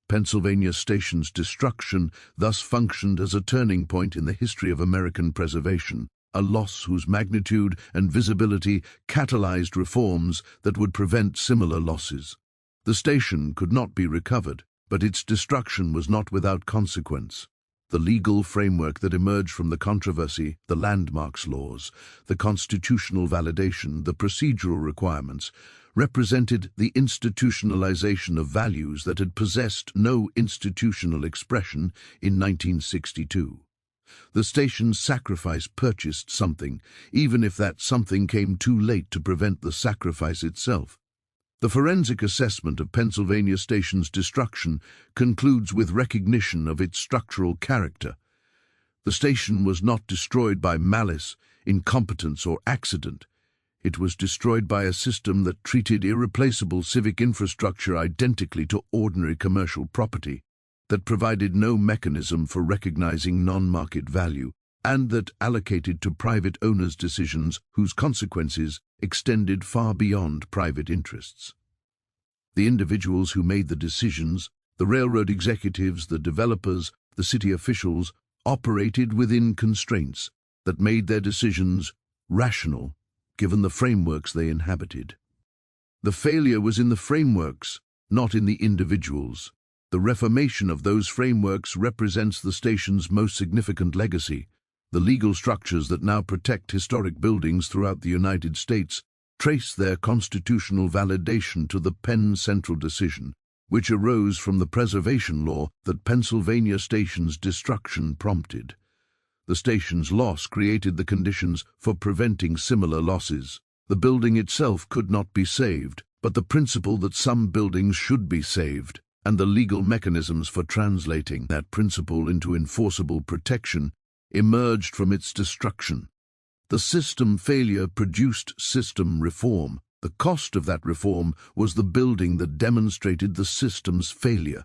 Pennsylvania station's destruction thus functioned as a turning point in the history of American preservation, a loss whose magnitude and visibility catalyzed reforms that would prevent similar losses. The station could not be recovered, but its destruction was not without consequence. The legal framework that emerged from the controversy, the landmarks laws, the constitutional validation, the procedural requirements, represented the institutionalization of values that had possessed no institutional expression in 1962. The station's sacrifice purchased something, even if that something came too late to prevent the sacrifice itself. The forensic assessment of Pennsylvania station's destruction concludes with recognition of its structural character. The station was not destroyed by malice, incompetence, or accident. It was destroyed by a system that treated irreplaceable civic infrastructure identically to ordinary commercial property, that provided no mechanism for recognizing non-market value, and that allocated to private owners decisions whose consequences extended far beyond private interests. The individuals who made the decisions, the railroad executives, the developers, the city officials, operated within constraints that made their decisions rational, given the frameworks they inhabited. The failure was in the frameworks, not in the individuals. The reformation of those frameworks represents the station's most significant legacy. The legal structures that now protect historic buildings throughout the United States trace their constitutional validation to the Penn Central Decision, which arose from the preservation law that Pennsylvania station's destruction prompted. The station's loss created the conditions for preventing similar losses. The building itself could not be saved, But the principle that some buildings should be saved, and the legal mechanisms for translating that principle into enforceable protection, emerged from its destruction. The system failure produced system reform. The cost of that reform was the building that demonstrated the system's failure.